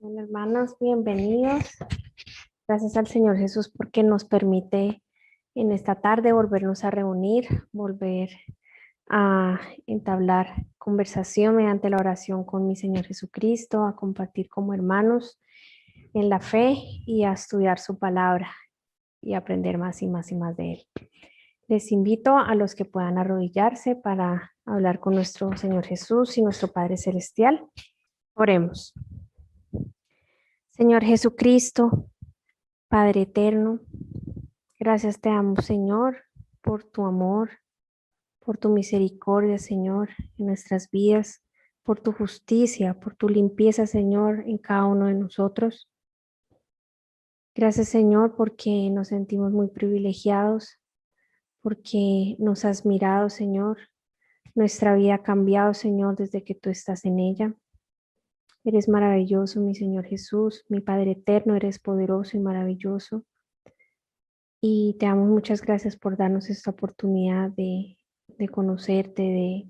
Bueno, hermanos, bienvenidos. Gracias al Señor Jesús porque nos permite en esta tarde volvernos a reunir, volver a entablar conversación mediante la oración con mi Señor Jesucristo, a compartir como hermanos en la fe y a estudiar su palabra y aprender más y más y más de Él. Les invito a los que puedan arrodillarse para hablar con nuestro Señor Jesús y nuestro Padre Celestial. Oremos. Señor Jesucristo, Padre eterno, gracias te damos, Señor, por tu amor, por tu misericordia, Señor, en nuestras vidas, por tu justicia, por tu limpieza, Señor, en cada uno de nosotros. Gracias, Señor, porque nos sentimos muy privilegiados, porque nos has mirado, Señor. Nuestra vida ha cambiado, Señor, desde que tú estás en ella. Eres maravilloso, mi Señor Jesús, mi Padre eterno, eres poderoso y maravilloso. Y te damos muchas gracias por darnos esta oportunidad de conocerte, de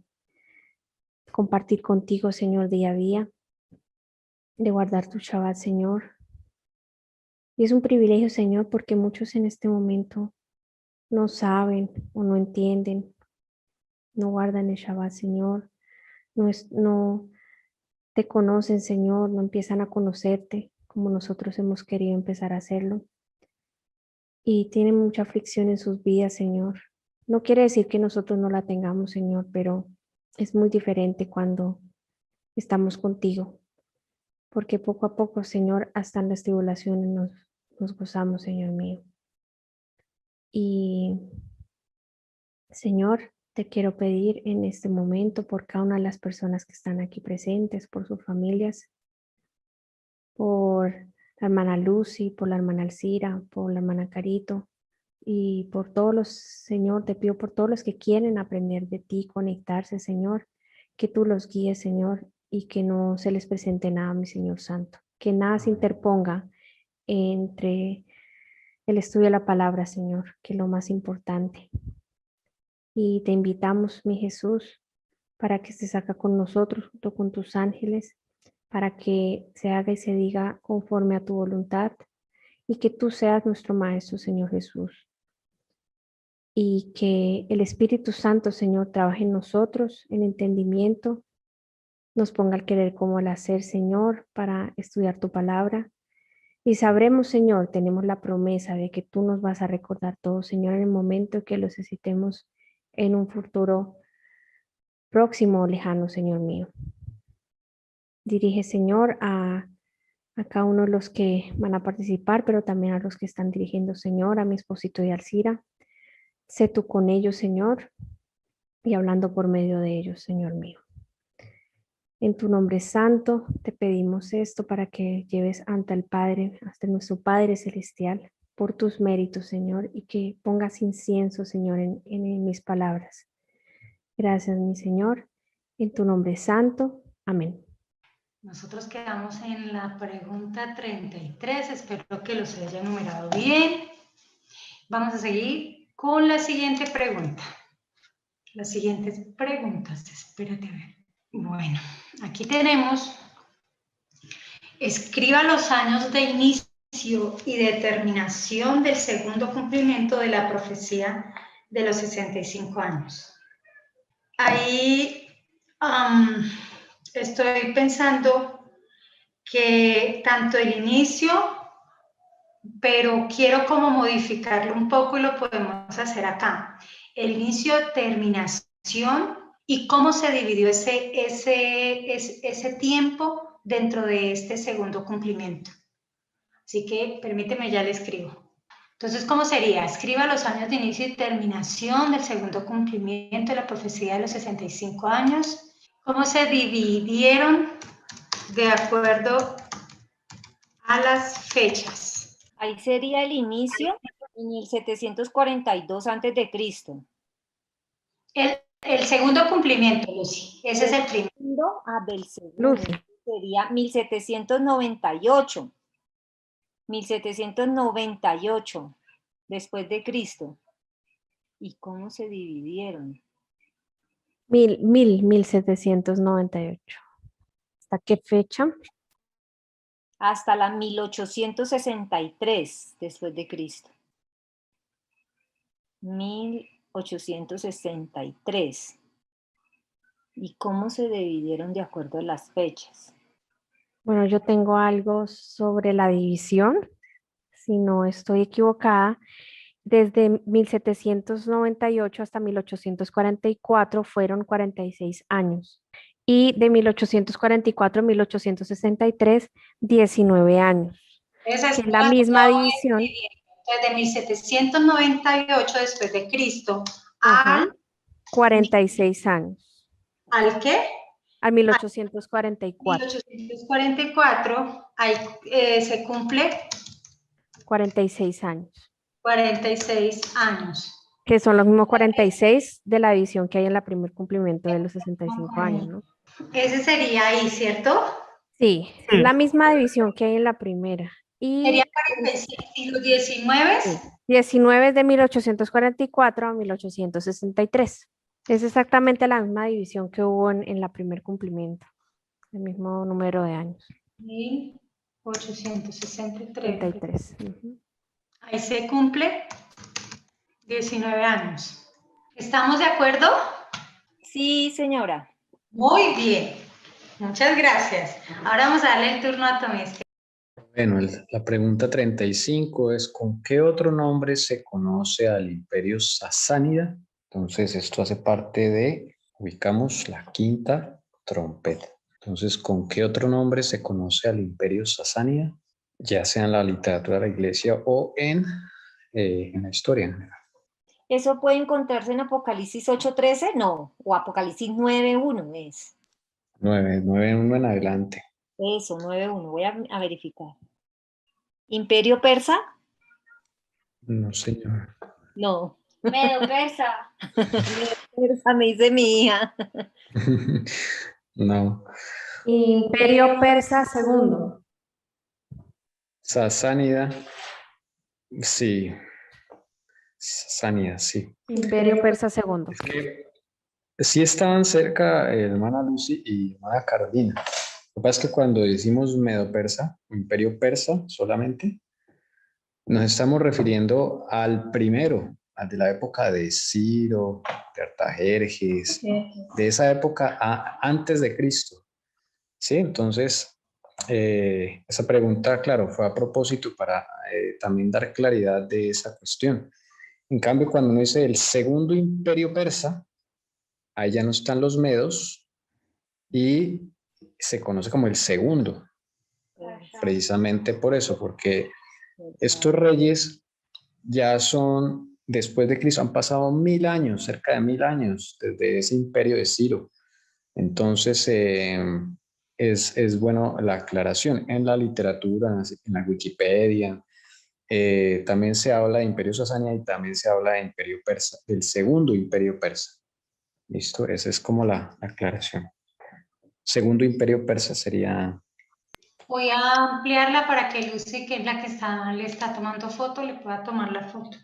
compartir contigo, Señor, día a día, de guardar tu Shabbat, Señor. Y es un privilegio, Señor, porque muchos en este momento no saben o no entienden, no guardan el Shabbat, Señor, no te conocen, Señor, no empiezan a conocerte como nosotros hemos querido empezar a hacerlo. Y tienen mucha aflicción en sus vidas, Señor. No quiere decir que nosotros no la tengamos, Señor, pero es muy diferente cuando estamos contigo, porque poco a poco, Señor, hasta en las tribulaciones nos gozamos, Señor mío. Y, Señor, te quiero pedir en este momento por cada una de las personas que están aquí presentes, por sus familias, por la hermana Lucy, por la hermana Alcira, por la hermana Carito, y por todos los, Señor, te pido por todos los que quieren aprender de ti, conectarse, Señor, que tú los guíes, Señor, y que no se les presente nada, mi Señor Santo, que nada se interponga entre el estudio de la palabra, Señor, que es lo más importante. Y te invitamos, mi Jesús, para que estés acá con nosotros, junto con tus ángeles, para que se haga y se diga conforme a tu voluntad, y que tú seas nuestro Maestro, Señor Jesús. Y que el Espíritu Santo, Señor, trabaje en nosotros, en entendimiento, nos ponga al querer como al hacer, Señor, para estudiar tu palabra. Y sabremos, Señor, tenemos la promesa de que tú nos vas a recordar todo, Señor, en el momento que lo necesitemos en un futuro próximo o lejano, Señor mío. Dirige, Señor, a cada uno de los que van a participar, pero también a los que están dirigiendo, Señor, a mi esposito y Alcira. Sé tú con ellos, Señor, y hablando por medio de ellos, Señor mío. En tu nombre santo te pedimos esto para que lleves ante el Padre, hasta nuestro Padre Celestial, por tus méritos, Señor, y que pongas incienso, Señor, en mis palabras. Gracias, mi Señor. En tu nombre santo. Amén. Nosotros quedamos en la pregunta 33. Espero que los haya enumerado bien. Vamos a seguir con la siguiente pregunta. Las siguientes preguntas, espérate a ver. Bueno, aquí tenemos, escriba los años de inicio y determinación del segundo cumplimiento de la profecía de los 65 años. Ahí estoy pensando que tanto el inicio, pero quiero como modificarlo un poco y lo podemos hacer acá. El inicio, terminación y cómo se dividió ese tiempo dentro de este segundo cumplimiento. Así que permíteme, ya le escribo. Entonces, ¿cómo sería? Escriba los años de inicio y terminación del segundo cumplimiento de la profecía de los 65 años. ¿Cómo se dividieron de acuerdo a las fechas? Ahí sería el inicio en 1742 antes de Cristo. El segundo cumplimiento, Lucy. Ese es el primero. Del segundo Lucy. sería 1798. 1798 después de Cristo. ¿Y cómo se dividieron? 1798. ¿Hasta qué fecha? hasta la 1863 después de Cristo. 1863. ¿Y cómo se dividieron de acuerdo a las fechas? Bueno, yo tengo algo sobre la división, si no estoy equivocada. Desde 1798 hasta 1844 fueron 46 años. Y de 1844 a 1863, 19 años. Esa es Que es la misma división. Desde 1798 después de Cristo Ajá, al, 46 años. ¿al qué? A 1844. 1844 ahí, se cumple 46 años. 46 años. Que son los mismos 46 de la división que hay en el primer cumplimiento de los 65 años, ¿no? Ese sería ahí, ¿cierto? Sí, es la misma división que hay en la primera. Sería Y 46 y los 19. sí, 19 es de 1844 a 1863. Es exactamente la misma división que hubo en la primer cumplimiento, el mismo número de años. 1863. 63. Ujú. Ahí se cumple 19 años. ¿Estamos de acuerdo? Sí, señora. Muy bien. Muchas gracias. Ahora vamos a darle el turno a Tomás. Bueno, la pregunta 35 es ¿con qué otro nombre se conoce al imperio sasánida? Entonces esto hace parte de, ubicamos la quinta trompeta. Entonces, ¿con qué otro nombre se conoce al imperio sasánida? Ya sea en la literatura de la iglesia o en la historia en general. ¿Eso puede encontrarse en Apocalipsis 8:13? No, o Apocalipsis 9:1 es. 9:1 en adelante. Eso, 9:1. Voy a verificar. ¿Imperio persa? No, señor. No. Medo persa. Persa, me dice mi hija. No. Imperio Persa segundo. Sasánida, sí. Sasánida, sí. Imperio Persa segundo. Es que sí estaban cerca hermana Lucy y hermana Carolina. Lo que pasa es que cuando decimos Medo-Persa, Imperio Persa solamente, nos estamos refiriendo al primero, al de la época de Ciro, de Artajerjes, de esa época antes de Cristo. Sí, entonces, esa pregunta, claro, fue a propósito para también dar claridad de esa cuestión. En cambio, cuando uno dice el segundo imperio persa, ahí ya no están los medos y se conoce como el segundo, precisamente por eso, porque estos reyes ya son, después de Cristo, han pasado 1000 años, cerca de 1000 años, desde ese imperio de Ciro. Entonces, es bueno la aclaración. En la literatura, en la Wikipedia, también se habla de imperio sasánida y también se habla de imperio persa, del segundo imperio persa. Listo, esa es como la aclaración. Segundo imperio persa sería... Voy a ampliarla para que Lucy, que es la que le está tomando foto, le pueda tomar la foto.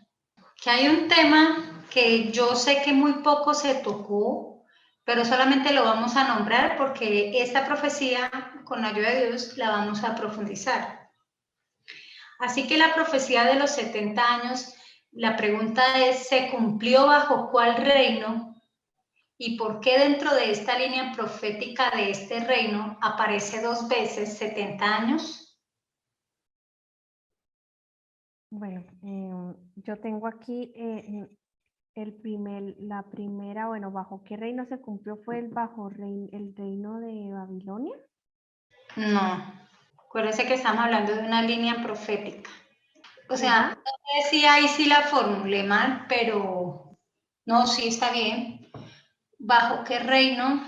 Que hay un tema que yo sé que muy poco se tocó, pero solamente lo vamos a nombrar porque esta profecía, con la ayuda de Dios, la vamos a profundizar. Así que la profecía de los 70 años, la pregunta es, ¿se cumplió bajo cuál reino? ¿Y por qué dentro de esta línea profética de este reino aparece 2 veces 70 años? Bueno, yo tengo aquí la primera, bueno, ¿bajo qué reino se cumplió? ¿Fue el reino de Babilonia? No, acuérdense que estamos hablando de una línea profética. O sea, no sé si ahí sí la formulé mal, pero no, sí está bien. ¿Bajo qué reino?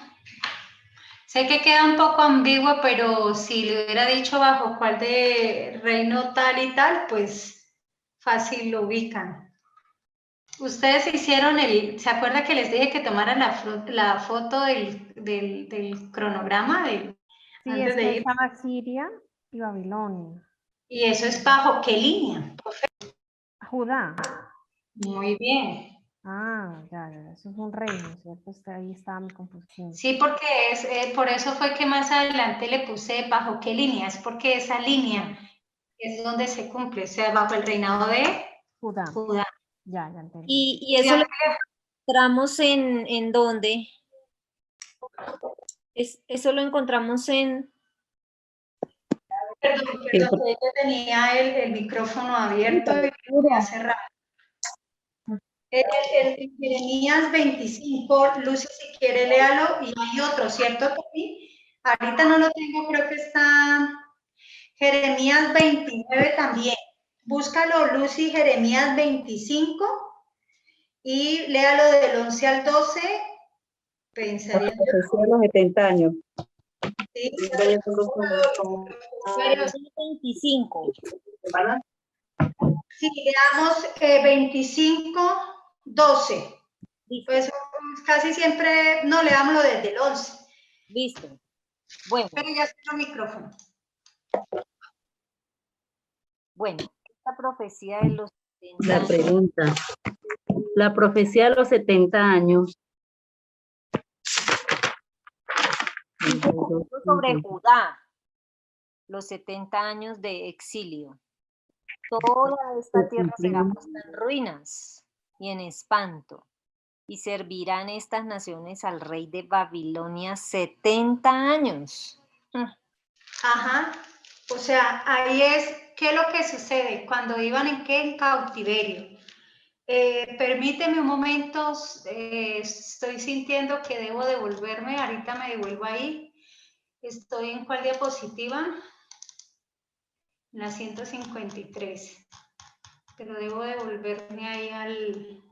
Sé que queda un poco ambiguo, pero si le hubiera dicho bajo cuál de reino tal y tal, pues fácil lo ubican. Ustedes hicieron ¿se acuerda que les dije que tomaran la foto del cronograma Sí, antes es de que ir? estaba Siria y Babilonia. ¿Y eso es bajo qué línea? Judá. Muy bien. Ya, eso es un reino, ¿cierto? Ahí estaba mi confusión. Sí, porque por eso fue que más adelante le puse bajo qué línea, es porque esa línea es donde se cumple, o sea, bajo el reinado de Judá. Judá. Ya entendí. Y eso lo encontramos en ¿dónde? Eso lo encontramos en... Perdón, que yo tenía el micrófono abierto y lo voy a cerrar. El Jeremías 25, Lucy, si quiere, léalo, y hay otro, ¿cierto, Tomi? Ahorita no lo tengo, creo que está Jeremías 29 también. Búscalo, Lucy, Jeremías 25, y léalo del 11 al 12. Pensaría yo. Los 70 años. Sí, Pero es el 25. sí, leamos 25, 12. Listo. Pues casi siempre, no, leámoslo desde el 11. Listo. Bueno, Pero ya está el micrófono. bueno, esta profecía de los 70 La años, pregunta. La profecía de los 70 años. sobre Judá, los 70 años de exilio. Toda esta tierra será puesta en ruinas y en espanto, y servirán estas naciones al rey de Babilonia 70 años. Ajá. O sea, ahí es, ¿qué es lo que sucede? Cuando iban en cautiverio. Permíteme un momento, estoy sintiendo que debo devolverme, ahorita me devuelvo ahí. ¿Estoy en cuál diapositiva? En la 153. Pero debo devolverme ahí al...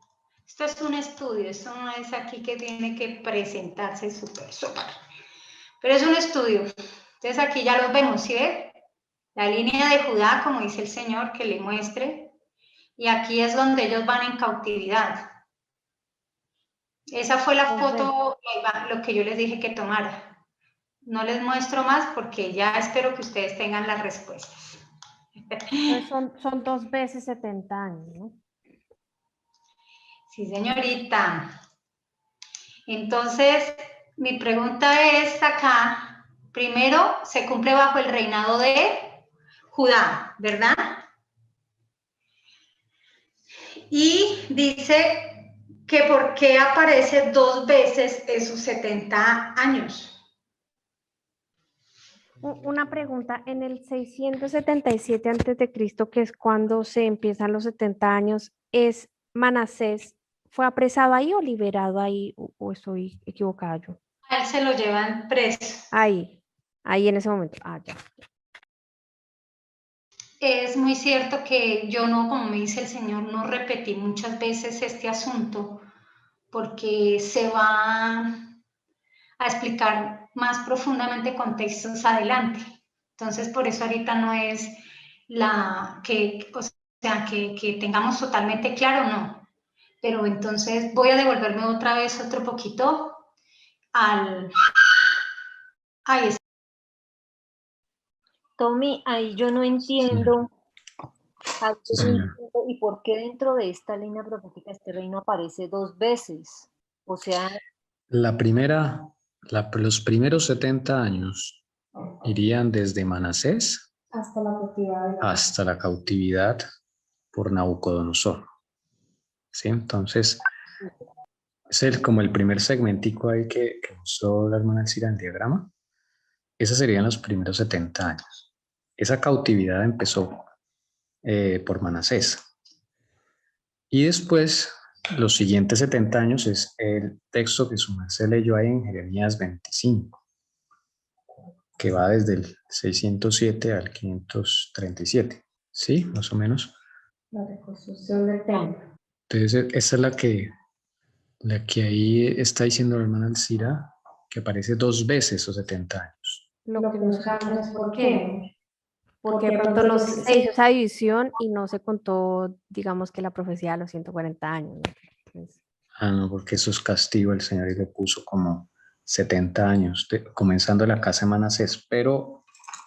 Esto es un estudio, esto no es aquí que tiene que presentarse súper. Pero es un estudio. Entonces aquí ya los vemos, ¿sí ve? La línea de Judá, como dice el Señor, que le muestre. Y aquí es donde ellos van en cautividad. Esa fue la foto, lo que yo les dije que tomara. No les muestro más porque ya espero que ustedes tengan las respuestas. Entonces son 2 veces 70 años, ¿no? Sí, señorita. Entonces, mi pregunta es acá. Primero, se cumple bajo el reinado de Judá, ¿verdad? Y dice que por qué aparece 2 veces esos 70 años. Una pregunta, en el 677 a.C., que es cuando se empiezan los 70 años, ¿es Manasés, fue apresado ahí o liberado ahí? ¿O estoy equivocada yo? A él se lo llevan preso. Ahí en ese momento. Ya. Es muy cierto que yo no, como me dice el Señor, no repetí muchas veces este asunto porque se va a explicar más profundamente contextos adelante. Entonces, por eso ahorita no es que tengamos totalmente claro, no. Pero entonces voy a devolverme otra vez otro poquito al... Ahí está. Tommy, ahí yo no entiendo. ¿Y por qué dentro de esta línea profética este reino aparece 2 veces? O sea, La primera, los primeros 70 años irían desde Manasés hasta la cautividad por Nabucodonosor. ¿Sí? Entonces, es como el primer segmentico ahí que mostró la hermana Elcira en el diagrama. Esos serían los primeros 70 años. Esa cautividad empezó por Manasés. Y después, los siguientes 70 años es el texto que su merced leyó ahí en Jeremías 25, que va desde el 607 al 537, ¿sí? Más o menos. La reconstrucción del templo. Entonces, esa es la que ahí está diciendo la hermana Elcira, que aparece 2 veces esos 70 años. Lo que no sabemos es por qué. Porque de pronto no se hizo esa división y no se contó, digamos, que la profecía de los 140 años, ¿no? Entonces, No, porque eso es castigo, el Señor y le puso como 70 años, comenzando la casa de Manasés, pero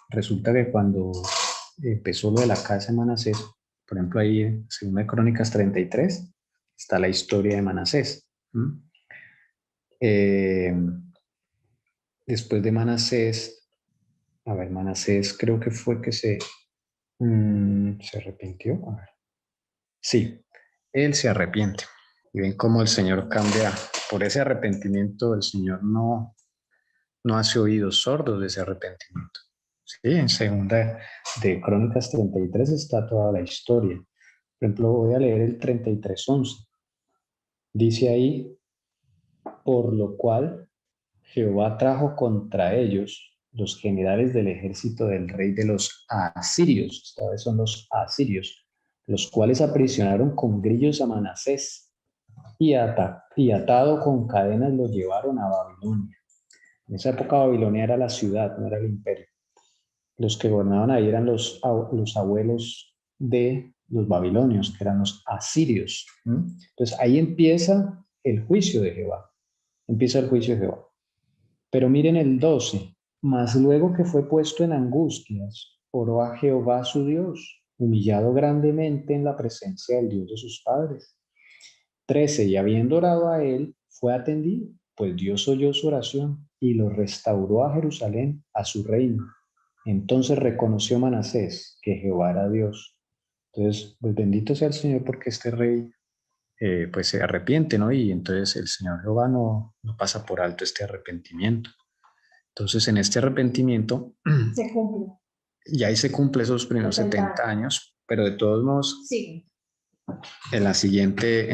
resulta que cuando empezó lo de la casa de Manasés, por ejemplo ahí en 2 Crónicas 33, está la historia de Manasés. Después de Manasés, a ver, Manasés creo que fue que se arrepintió. A ver. Sí, él se arrepiente. Y ven cómo el Señor cambia. Por ese arrepentimiento, el Señor no hace oídos sordos de ese arrepentimiento. Sí, en segunda de Crónicas 33 está toda la historia. Por ejemplo, voy a leer el 33:11. Dice ahí, por lo cual Jehová trajo contra ellos los generales del ejército del rey de los asirios, esta vez son los asirios, los cuales aprisionaron con grillos a Manasés y atado con cadenas lo llevaron a Babilonia. En esa época Babilonia era la ciudad, no era el imperio. Los que gobernaban ahí eran los abuelos de los babilonios, que eran los asirios. Entonces ahí empieza el juicio de Jehová. Empieza el juicio de Jehová. Pero miren el 12. Mas luego que fue puesto en angustias, oró a Jehová su Dios, humillado grandemente en la presencia del Dios de sus padres. 13. Y habiendo orado a él, fue atendido, pues Dios oyó su oración y lo restauró a Jerusalén, a su reino. Entonces reconoció Manasés que Jehová era Dios. Entonces, pues bendito sea el Señor porque este rey pues se arrepiente, ¿no? Y entonces el Señor Jehová no pasa por alto este arrepentimiento. Entonces, en este arrepentimiento, Se cumple. y ahí se cumple esos primeros 70 años, pero de todos modos, Sí. en la siguiente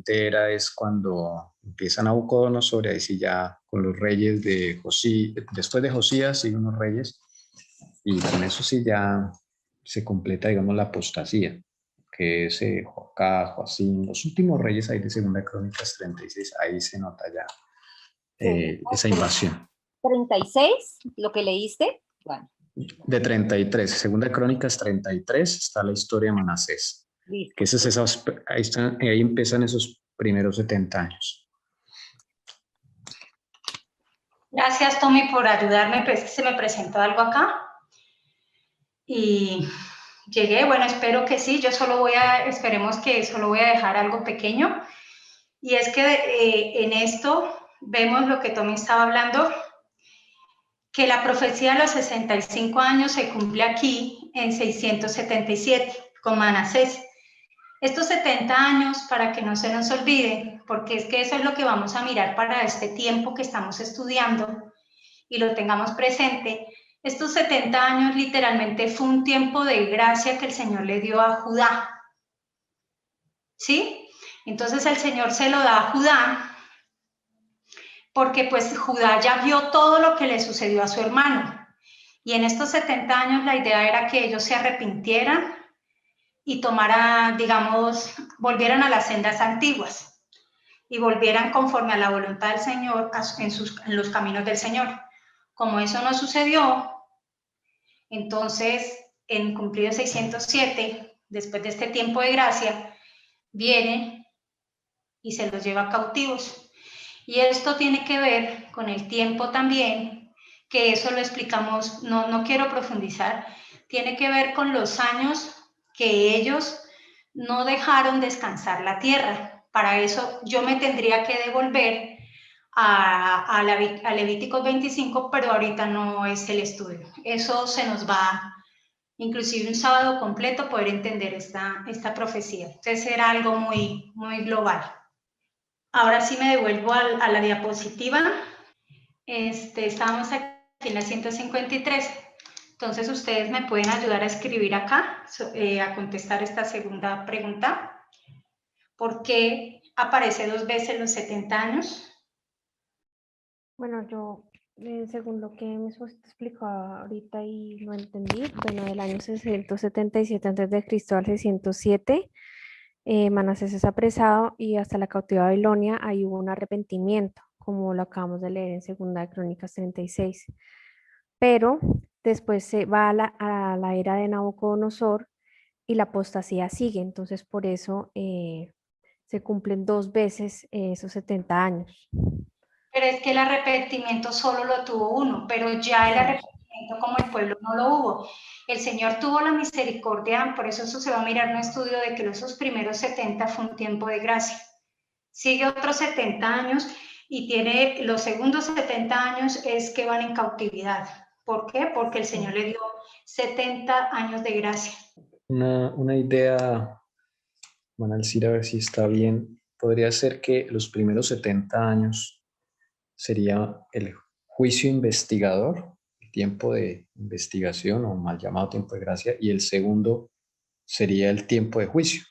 era es cuando empiezan Nabucodonosor, ahí sí ya con los reyes de Josías, después de Josías siguen unos reyes, y con eso sí ya se completa, digamos, la apostasía, que es Joacás, Joacim, los últimos reyes ahí de Segunda Crónicas 36, ahí se nota ya esa invasión. 36, lo que leíste. Bueno. De 33, Segunda Crónicas 33, está la historia de Manasés. Listo. Que ahí empiezan esos primeros 70 años. Gracias, Tommy, por ayudarme. Pues que se me presentó algo acá. Y llegué, bueno, espero que sí. Esperemos que solo voy a dejar algo pequeño. Y es que en esto vemos lo que Tommy estaba hablando, que la profecía de los 65 años se cumple aquí en 677 con Manasés. Estos 70 años, para que no se nos olvide, porque es que eso es lo que vamos a mirar para este tiempo que estamos estudiando y lo tengamos presente. Estos 70 años literalmente fue un tiempo de gracia que el Señor le dio a Judá. ¿Sí? Entonces el Señor se lo da a Judá porque pues Judá ya vio todo lo que le sucedió a su hermano. Y en estos 70 años la idea era que ellos se arrepintieran y volvieran a las sendas antiguas y volvieran conforme a la voluntad del Señor, en los caminos del Señor. Como eso no sucedió, entonces en cumplido 607, después de este tiempo de gracia, viene y se los lleva cautivos. Y esto tiene que ver con el tiempo también, que eso lo explicamos, no quiero profundizar, tiene que ver con los años que ellos no dejaron descansar la tierra. Para eso yo me tendría que devolver a Levíticos 25, pero ahorita no es el estudio. Eso se nos va, inclusive un sábado completo, poder entender esta profecía. Entonces era algo muy, muy global. Ahora sí me devuelvo a la diapositiva. Estábamos aquí en la 153. Entonces, ustedes me pueden ayudar a escribir acá, a contestar esta segunda pregunta. ¿Por qué aparece 2 veces los 70 años? Bueno, yo, según lo que me explicó ahorita y no entendí, bueno, del año 677 a.C. al 607, Manasés es apresado y hasta la cautividad de Babilonia ahí hubo un arrepentimiento, como lo acabamos de leer en Segunda de Crónicas 36. Pero después se va a la era de Nabucodonosor y la apostasía sigue, entonces por eso se cumplen 2 veces esos 70 años. Pero es que el arrepentimiento solo lo tuvo uno, pero ya el arrepentimiento como el pueblo no lo hubo. El Señor tuvo la misericordia, por eso se va a mirar en un estudio de que esos primeros 70 fue un tiempo de gracia. Sigue otros 70 años y tiene los segundos 70 años es que van en cautividad. ¿Por qué? Porque el Señor le dio 70 años de gracia. Una idea, van a decir a ver si está bien, podría ser que los primeros 70 años sería el juicio investigador, el tiempo de investigación o mal llamado tiempo de gracia, y el segundo sería el tiempo de juicio.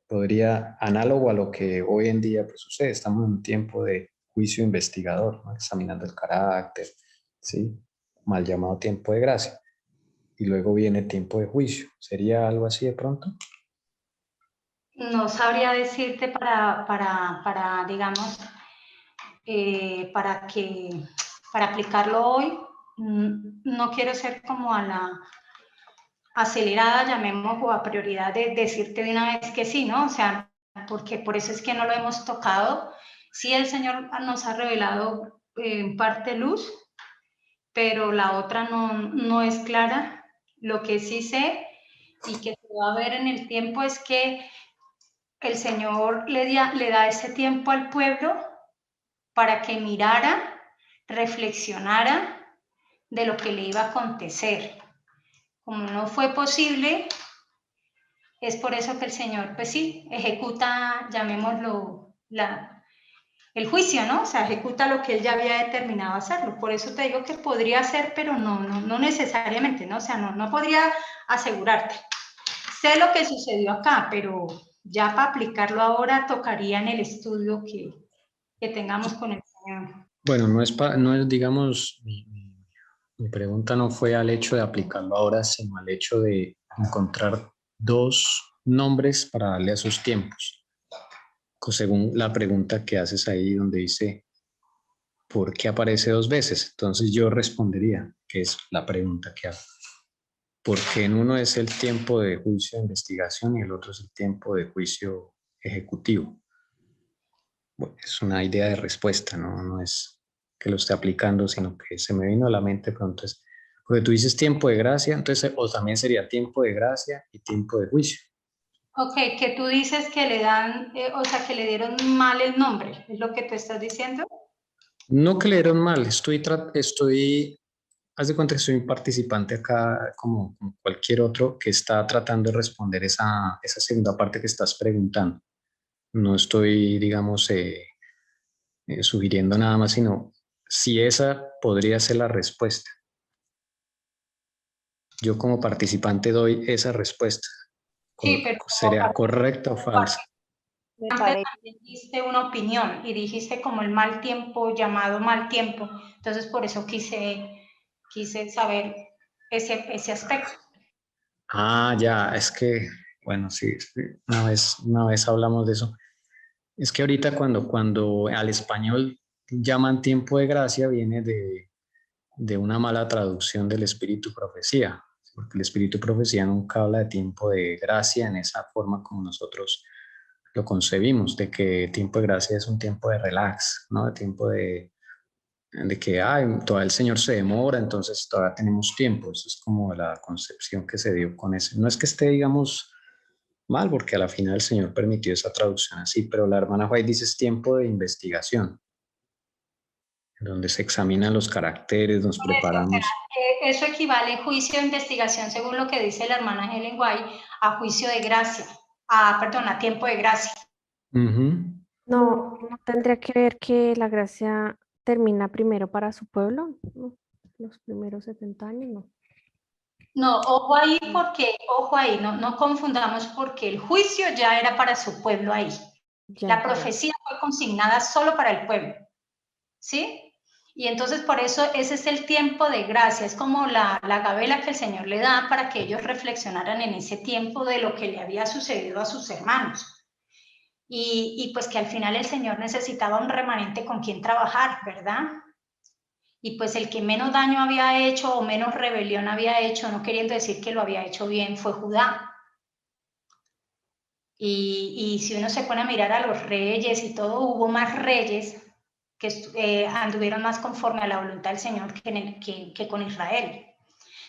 Podría, análogo a lo que hoy en día pues, sucede, estamos en un tiempo de juicio investigador, ¿no? Examinando el carácter, ¿sí? Mal llamado tiempo de gracia. Y luego viene tiempo de juicio. ¿Sería algo así de pronto? No sabría decirte para digamos, para aplicarlo hoy. No quiero ser como a la acelerada, llamemos, o a prioridad de decirte de una vez que sí, ¿no? O sea, porque por eso es que no lo hemos tocado. Sí, el Señor nos ha revelado en parte luz, pero la otra no es clara. Lo que sí sé y que se va a ver en el tiempo es que el Señor le da ese tiempo al pueblo para que mirara, reflexionara de lo que le iba a acontecer. Como no fue posible, es por eso que el Señor, pues sí, ejecuta, llamémoslo, el juicio, ¿no? O sea, ejecuta lo que Él ya había determinado hacerlo. Por eso te digo que podría ser, pero no necesariamente, ¿no? O sea, no podría asegurarte. Sé lo que sucedió acá, pero ya para aplicarlo ahora tocaría en el estudio que tengamos con el Señor. Bueno, no es digamos, mi pregunta no fue al hecho de aplicarlo ahora, sino al hecho de encontrar dos nombres para darle a sus tiempos. Según la pregunta que haces ahí donde dice, ¿por qué aparece dos veces? Entonces yo respondería, que es la pregunta que hago. Porque en uno es el tiempo de juicio de investigación y el otro es el tiempo de juicio ejecutivo. Bueno, es una idea de respuesta, no es que lo esté aplicando, sino que se me vino a la mente pronto. Porque tú dices tiempo de gracia, entonces, o también sería tiempo de gracia y tiempo de juicio. Ok, que tú dices que le dan, o sea, que le dieron mal el nombre, ¿es lo que tú estás diciendo? No que le dieron mal, haz de cuenta que soy un participante acá como cualquier otro que está tratando de responder esa segunda parte que estás preguntando. No estoy, digamos, sugiriendo nada más, sino si esa podría ser la respuesta. Yo como participante doy esa respuesta. Sí, pero ¿Sería correcta o falsa? Me antes parece. también diste una opinión y dijiste como el mal tiempo, llamado mal tiempo. Entonces, por eso quise saber ese aspecto. Ah, ya, es que, bueno, sí, una vez hablamos de eso. Es que ahorita cuando al español llaman tiempo de gracia viene de una mala traducción del espíritu profecía, porque el espíritu profecía nunca habla de tiempo de gracia en esa forma como nosotros lo concebimos, de que tiempo de gracia es un tiempo de relax, ¿no? De tiempo de que todavía el Señor se demora, entonces todavía tenemos tiempo. Eso es como la concepción que se dio con eso. No es que esté, digamos, mal, porque a la final el Señor permitió esa traducción así, pero la hermana White dice es tiempo de investigación, donde se examinan los caracteres, nos preparamos. Eso equivale a juicio de investigación, según lo que dice la hermana Helen White, a juicio de gracia, a tiempo de gracia. No tendría que ver que la gracia termina primero para su pueblo, ¿no? Los primeros 70 años, no. No, ojo ahí, no confundamos porque el juicio ya era para su pueblo ahí. Ya. La profecía fue consignada solo para el pueblo, ¿sí? Y entonces por eso ese es el tiempo de gracia, es como la gabela que el Señor le da para que ellos reflexionaran en ese tiempo de lo que le había sucedido a sus hermanos. Y pues que al final el Señor necesitaba un remanente con quien trabajar, ¿verdad? Y pues el que menos daño había hecho o menos rebelión había hecho, no queriendo decir que lo había hecho bien, fue Judá. Y si uno se pone a mirar a los reyes y todo, hubo más reyes que anduvieron más conforme a la voluntad del Señor que con Israel.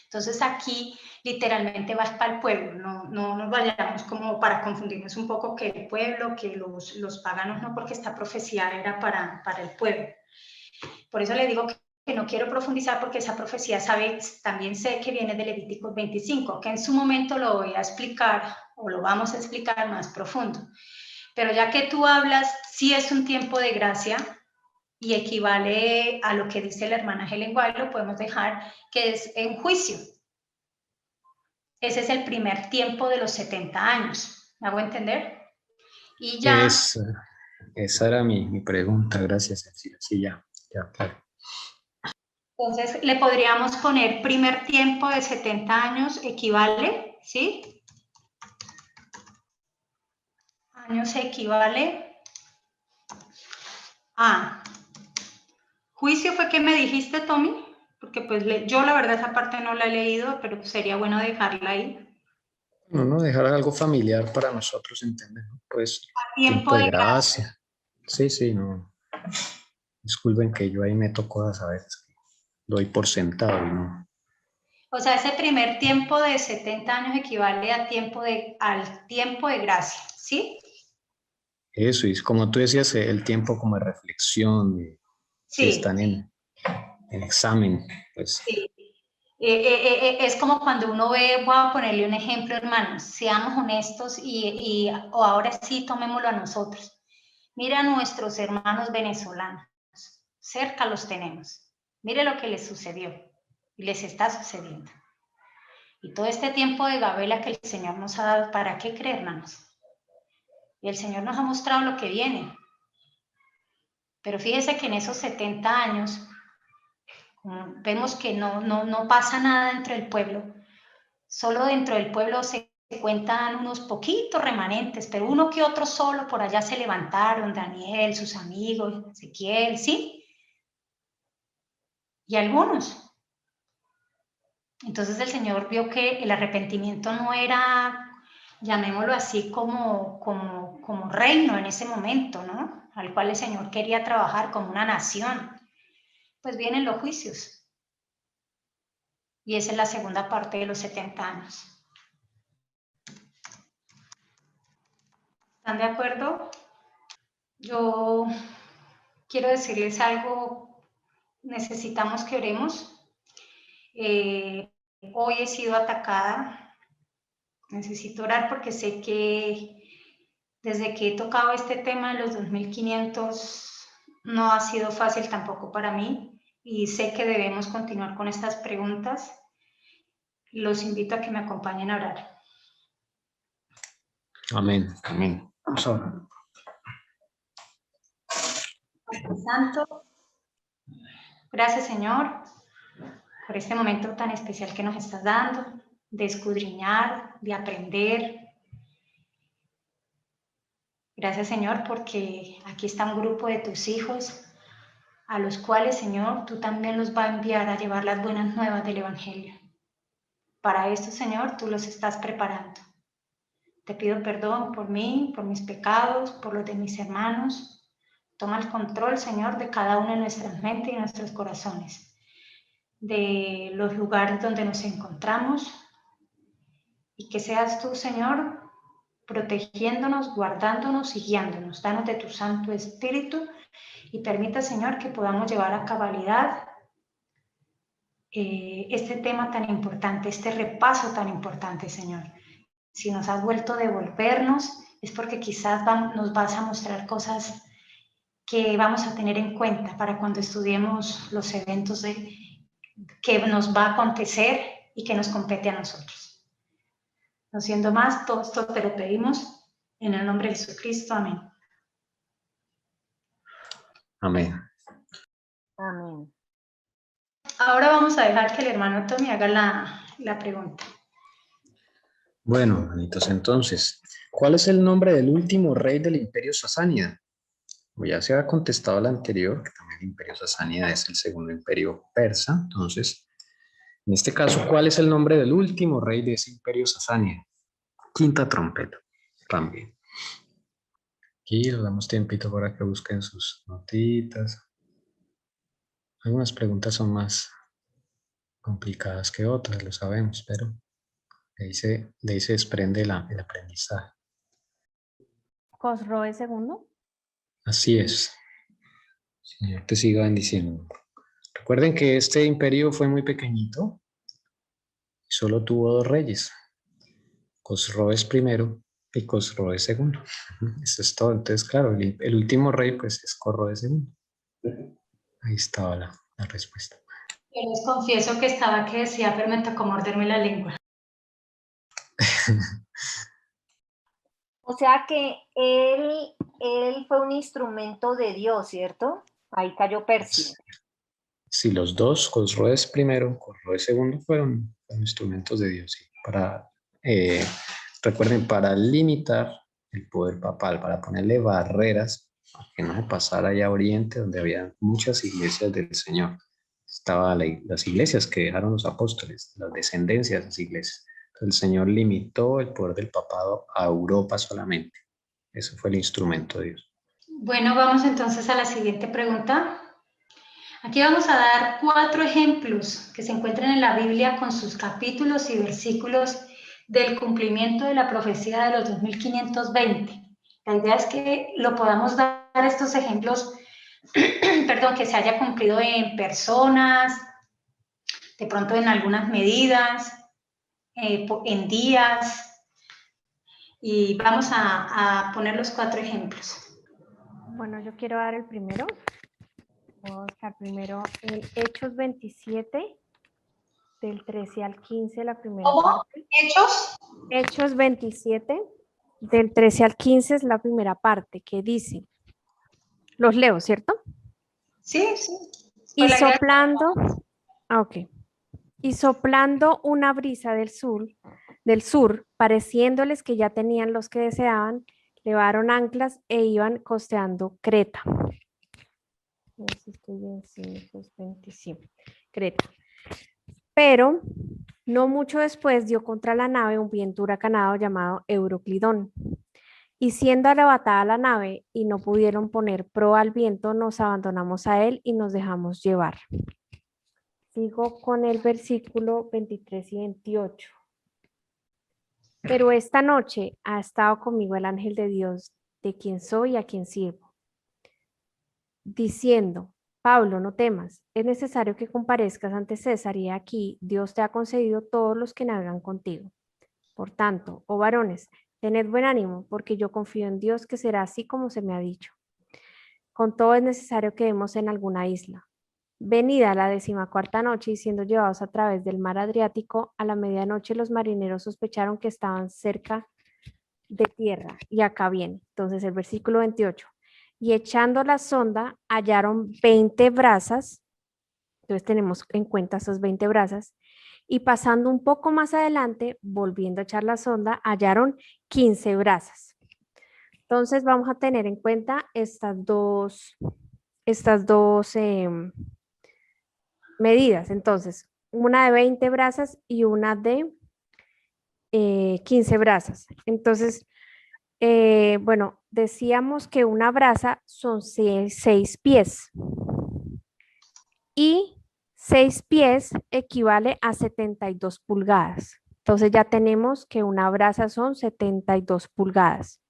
Entonces aquí literalmente vas para el pueblo, no nos vayamos como para confundirnos un poco que el pueblo, que los paganos, no, porque esta profecía era para el pueblo. Por eso le digo que no quiero profundizar, porque esa profecía también sé que viene de Levíticos 25, que en su momento lo voy a explicar, o lo vamos a explicar más profundo. Pero ya que tú hablas, sí es un tiempo de gracia, y equivale a lo que dice la hermana Helen White, lo podemos dejar, que es en juicio. Ese es el primer tiempo de los 70 años. ¿Me hago entender? Y ya... Esa era mi pregunta. Gracias, Cecilia. Sí, ya, claro. Entonces, le podríamos poner primer tiempo de 70 años, equivale, ¿sí? Años equivale a... ¿Juicio fue que me dijiste, Tommy? Porque pues yo la verdad esa parte no la he leído, pero sería bueno dejarla ahí. No, dejar algo familiar para nosotros entender, ¿no? Pues Tiempo de gracia. Sí, no. Disculpen que yo ahí meto cosas a veces que doy por sentado y no. O sea, ese primer tiempo de 70 años equivale al tiempo de gracia, ¿sí? Eso, y como tú decías, el tiempo como de reflexión, si Sí. están en examen, pues. Sí. Es como cuando uno ve, voy a ponerle un ejemplo, hermanos, seamos honestos o ahora sí tomémoslo a nosotros. Mira a nuestros hermanos venezolanos, cerca los tenemos. Mire lo que les sucedió y les está sucediendo. Y todo este tiempo de gabela que el Señor nos ha dado, ¿para qué creer, hermanos? Y el Señor nos ha mostrado lo que viene. Pero fíjese que en esos 70 años vemos que no pasa nada dentro del pueblo. Solo dentro del pueblo se cuentan unos poquitos remanentes, pero uno que otro solo por allá se levantaron, Daniel, sus amigos, Ezequiel, ¿sí? Y algunos. Entonces el Señor vio que el arrepentimiento no era, llamémoslo así, como reino en ese momento, ¿no? Al cual el Señor quería trabajar como una nación. Pues vienen los juicios. Y esa es la segunda parte de los 70 años. ¿Están de acuerdo? Yo quiero decirles algo, necesitamos que oremos. Hoy he sido atacada, necesito orar porque sé que desde que he tocado este tema de los 2500 no ha sido fácil tampoco para mí y sé que debemos continuar con estas preguntas. Los invito a que me acompañen a orar. Amén, amén. Vamos a orar. Padre Santo, gracias Señor por este momento tan especial que nos estás dando, de escudriñar, de aprender. Gracias Señor porque aquí está un grupo de tus hijos a los cuales Señor tú también los vas a enviar a llevar las buenas nuevas del Evangelio. Para esto Señor tú los estás preparando. Te pido perdón por mí, por mis pecados, por los de mis hermanos. Toma el control Señor de cada una de nuestras mentes y nuestros corazones, de los lugares donde nos encontramos y que seas tú, Señor, protegiéndonos, guardándonos y guiándonos. Danos de tu Santo Espíritu y permita, Señor, que podamos llevar a cabalidad este tema tan importante, este repaso tan importante, Señor. Si nos has vuelto a devolvernos es porque quizás nos vas a mostrar cosas que vamos a tener en cuenta para cuando estudiemos los eventos que nos va a acontecer y que nos compete a nosotros. No siendo más, todo esto te lo pedimos en el nombre de Jesucristo. Amén. Amén. Amén. Ahora vamos a dejar que el hermano Tommy haga la pregunta. Bueno, hermanitos, entonces, ¿cuál es el nombre del último rey del Imperio Sasánida? Ya se ha contestado la anterior, que también el Imperio Sasánida es el segundo imperio persa. Entonces, en este caso, ¿cuál es el nombre del último rey de ese Imperio Sasánida? Quinta trompeta, también. Aquí les damos tiempito para que busquen sus notitas. Algunas preguntas son más complicadas que otras, lo sabemos, pero de ahí se desprende el aprendizaje. Cosroe segundo. Así es. Señor te siga bendiciendo. Recuerden que este imperio fue muy pequeñito y solo tuvo 2 reyes, Cosroes primero y Cosroes segundo. Eso es todo. Entonces, claro, el último rey pues es Cosroes segundo. Ahí estaba la respuesta. Yo les confieso que estaba que decía, pero me tocó morderme la lengua. O sea que él fue un instrumento de Dios, ¿cierto? Ahí cayó Persia. Sí, los dos, Cosroes primero, Cosroes segundo, fueron instrumentos de Dios. Sí, recuerden, para limitar el poder papal, para ponerle barreras, para que no se pasara allá a Oriente, donde había muchas iglesias del Señor. Estaban las iglesias que dejaron los apóstoles, las descendencias de esas iglesias. El Señor limitó el poder del papado a Europa solamente. Ese fue el instrumento de Dios. Bueno, vamos entonces a la siguiente pregunta. Aquí vamos a dar 4 ejemplos que se encuentran en la Biblia con sus capítulos y versículos del cumplimiento de la profecía de los 2520. La idea es que lo podamos dar estos ejemplos, perdón, que se haya cumplido en personas, de pronto en algunas medidas, en días, y vamos a poner los 4 ejemplos. Bueno, yo quiero dar el primero. Voy a buscar primero el Hechos 27, del 13 al 15, la primera ¿Cómo? parte. ¿Hechos? Hechos 27, del 13 al 15 es la primera parte, que dice, los leo, ¿cierto? Sí, sí. Y soplando, y soplando una brisa del sur, pareciéndoles que ya tenían los que deseaban, levaron anclas e iban costeando Creta. Creta. Pero no mucho después dio contra la nave un viento huracanado llamado Euroclidón. Y siendo arrebatada la nave y no pudieron poner proa al viento, nos abandonamos a él y nos dejamos llevar. Sigo con el versículo 23 y 28. Pero esta noche ha estado conmigo el ángel de Dios, de quien soy y a quien sirvo, diciendo, Pablo, no temas, es necesario que comparezcas ante César y aquí Dios te ha concedido todos los que navegan contigo. Por tanto, oh varones, tened buen ánimo, porque yo confío en Dios que será así como se me ha dicho. Con todo es necesario que demos en alguna isla. Venida la 14ª noche y siendo llevados a través del mar Adriático, a la medianoche los marineros sospecharon que estaban cerca de tierra. Y acá viene, entonces el versículo 28. Y echando la sonda, hallaron 20 brazas. Entonces tenemos en cuenta esas 20 brazas. Y pasando un poco más adelante, volviendo a echar la sonda, hallaron 15 brazas. Entonces vamos a tener en cuenta estas dos medidas. Entonces, una de 20 brazas y una de 15 brazas. Entonces, bueno, decíamos que una braza son 6 pies. Y 6 pies equivale a 72 pulgadas. Entonces ya tenemos que una braza son 72 pulgadas.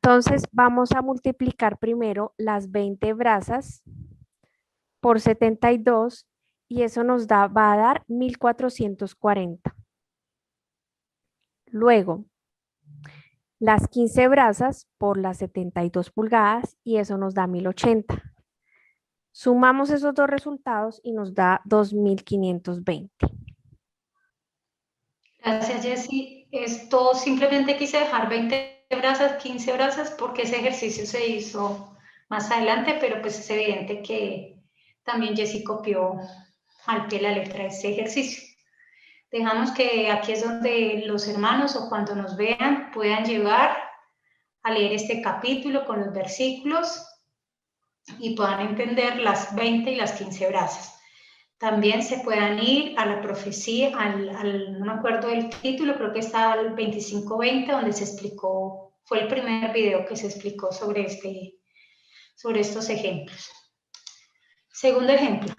Entonces vamos a multiplicar primero las 20 brazas por 72 y eso nos va a dar 1440. Luego, las 15 brazas por las 72 pulgadas y eso nos da 1080. Sumamos esos dos resultados y nos da 2520. Gracias, Jessy. Esto simplemente quise dejar 20 brazas, 15 brazas, porque ese ejercicio se hizo más adelante, pero pues es evidente que también Jessy copió al pie la letra de ese ejercicio. Dejamos que aquí es donde los hermanos o cuando nos vean puedan llevar a leer este capítulo con los versículos y puedan entender las 20 y las 15 brazas. También se puedan ir a la profecía, no me acuerdo del título, creo que está al 2520, donde se explicó, fue el primer video que se explicó sobre estos ejemplos. Segundo ejemplo.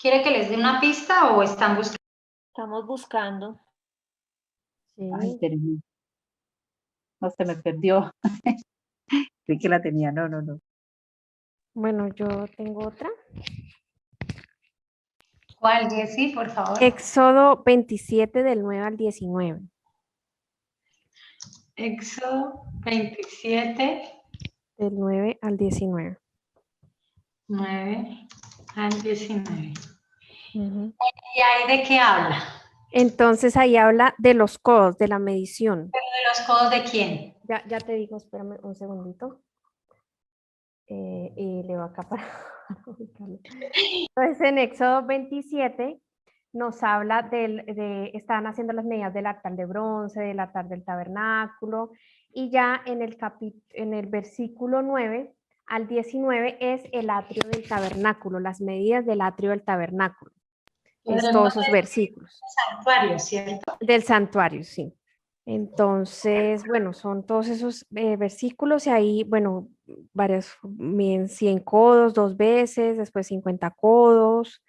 ¿Quiere que les dé una pista o están buscando? Estamos buscando. Sí. Ay, espérenme. No, se me perdió. Creí que la tenía. No, no, no. Bueno, yo tengo otra. ¿Cuál, Jessy, por favor? Éxodo 27 del 9 al 19. Éxodo 27, Del 9 al 19. 9 al 19. Ujú. ¿Y ahí de qué habla? Entonces ahí habla de los codos, de la medición. ¿De los codos de quién? Ya te digo, espérame un segundito. Y le va acá para ubicarlo. Entonces en Éxodo 27 nos habla están haciendo las medidas del altar de bronce, del altar del tabernáculo, y ya en el versículo 9 al 19 es el atrio del tabernáculo, las medidas del atrio del tabernáculo. Es Podremos todos esos decir versículos. santuario, ¿cierto? Del santuario, sí. Entonces, bueno, son todos esos versículos y ahí, bueno, varias, 100 codos 2 veces, después 50 codos,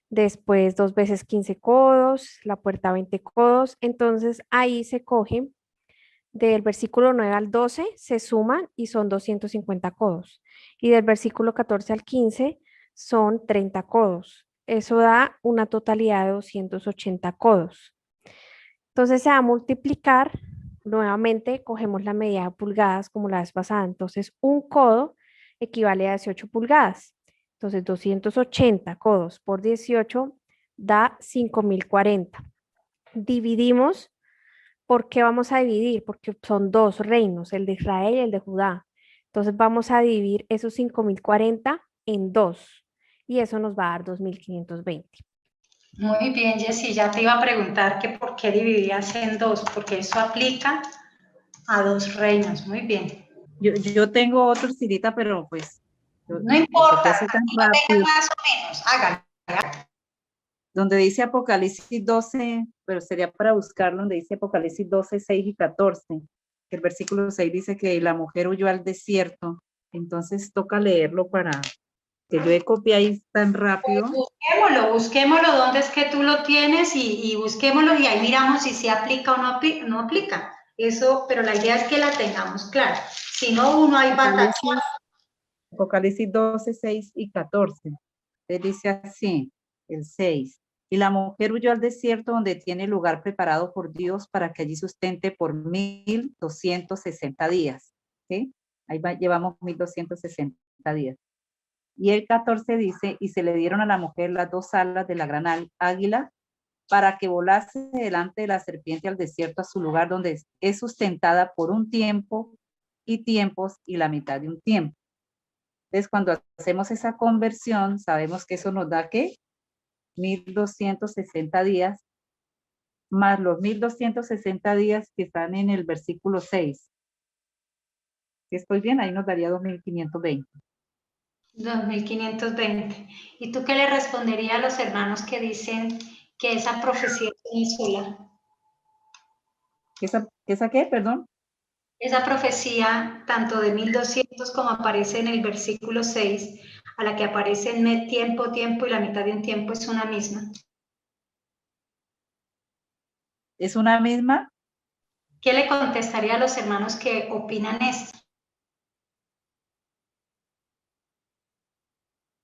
después 2 veces 15 codos, la puerta 20 codos. Entonces, ahí se coge del versículo 9 al 12, se suman y son 250 codos. Y del versículo 14 al 15 son 30 codos. Eso da una totalidad de 280 codos. Entonces se va a multiplicar, nuevamente cogemos la medida de pulgadas como la vez pasada. Entonces un codo equivale a 18 pulgadas. Entonces 280 codos por 18 da 5040. Dividimos. ¿Por qué vamos a dividir? Porque son dos reinos, el de Israel y el de Judá. Entonces vamos a dividir esos 5040 en dos y eso nos va a dar 2520. Muy bien, Jessy, ya te iba a preguntar que por qué dividías en dos, porque eso aplica a dos reinos. Muy bien. Yo tengo otro, Cirita, pero pues, No porque importa, así tan no tengan rápido. más o menos, háganlo. Donde dice Apocalipsis 12, pero sería para buscarlo, donde dice Apocalipsis 12, 6 y 14. El versículo 6 dice que la mujer huyó al desierto. Entonces toca leerlo para que yo he copiado ahí tan rápido. Busquémoslo, dónde es que tú lo tienes y busquémoslo y ahí miramos si se aplica o no aplica. Eso, pero la idea es que la tengamos clara. Si no, uno hay batalla. Apocalipsis 12, 6 y 14. Él dice así, el 6. Y la mujer huyó al desierto donde tiene lugar preparado por Dios para que allí sustente por 1260 días. ¿Sí? Ahí llevamos 1260 días. Y el 14 dice, y se le dieron a la mujer las dos alas de la gran águila para que volase delante de la serpiente al desierto a su lugar donde es sustentada por un tiempo y tiempos y la mitad de un tiempo. Entonces, cuando hacemos esa conversión, sabemos que eso nos da, ¿qué? 1260 días, más los 1260 días que están en el versículo 6. Si estoy bien, ahí nos daría 2520. 2520. ¿Y tú qué le responderías a los hermanos que dicen que esa profecía es sola? ¿Esa qué? Perdón. Esa profecía, tanto de 1200 como aparece en el versículo 6, a la que aparece en tiempo, tiempo y la mitad de un tiempo, es una misma. ¿Es una misma? ¿Qué le contestaría a los hermanos que opinan esto?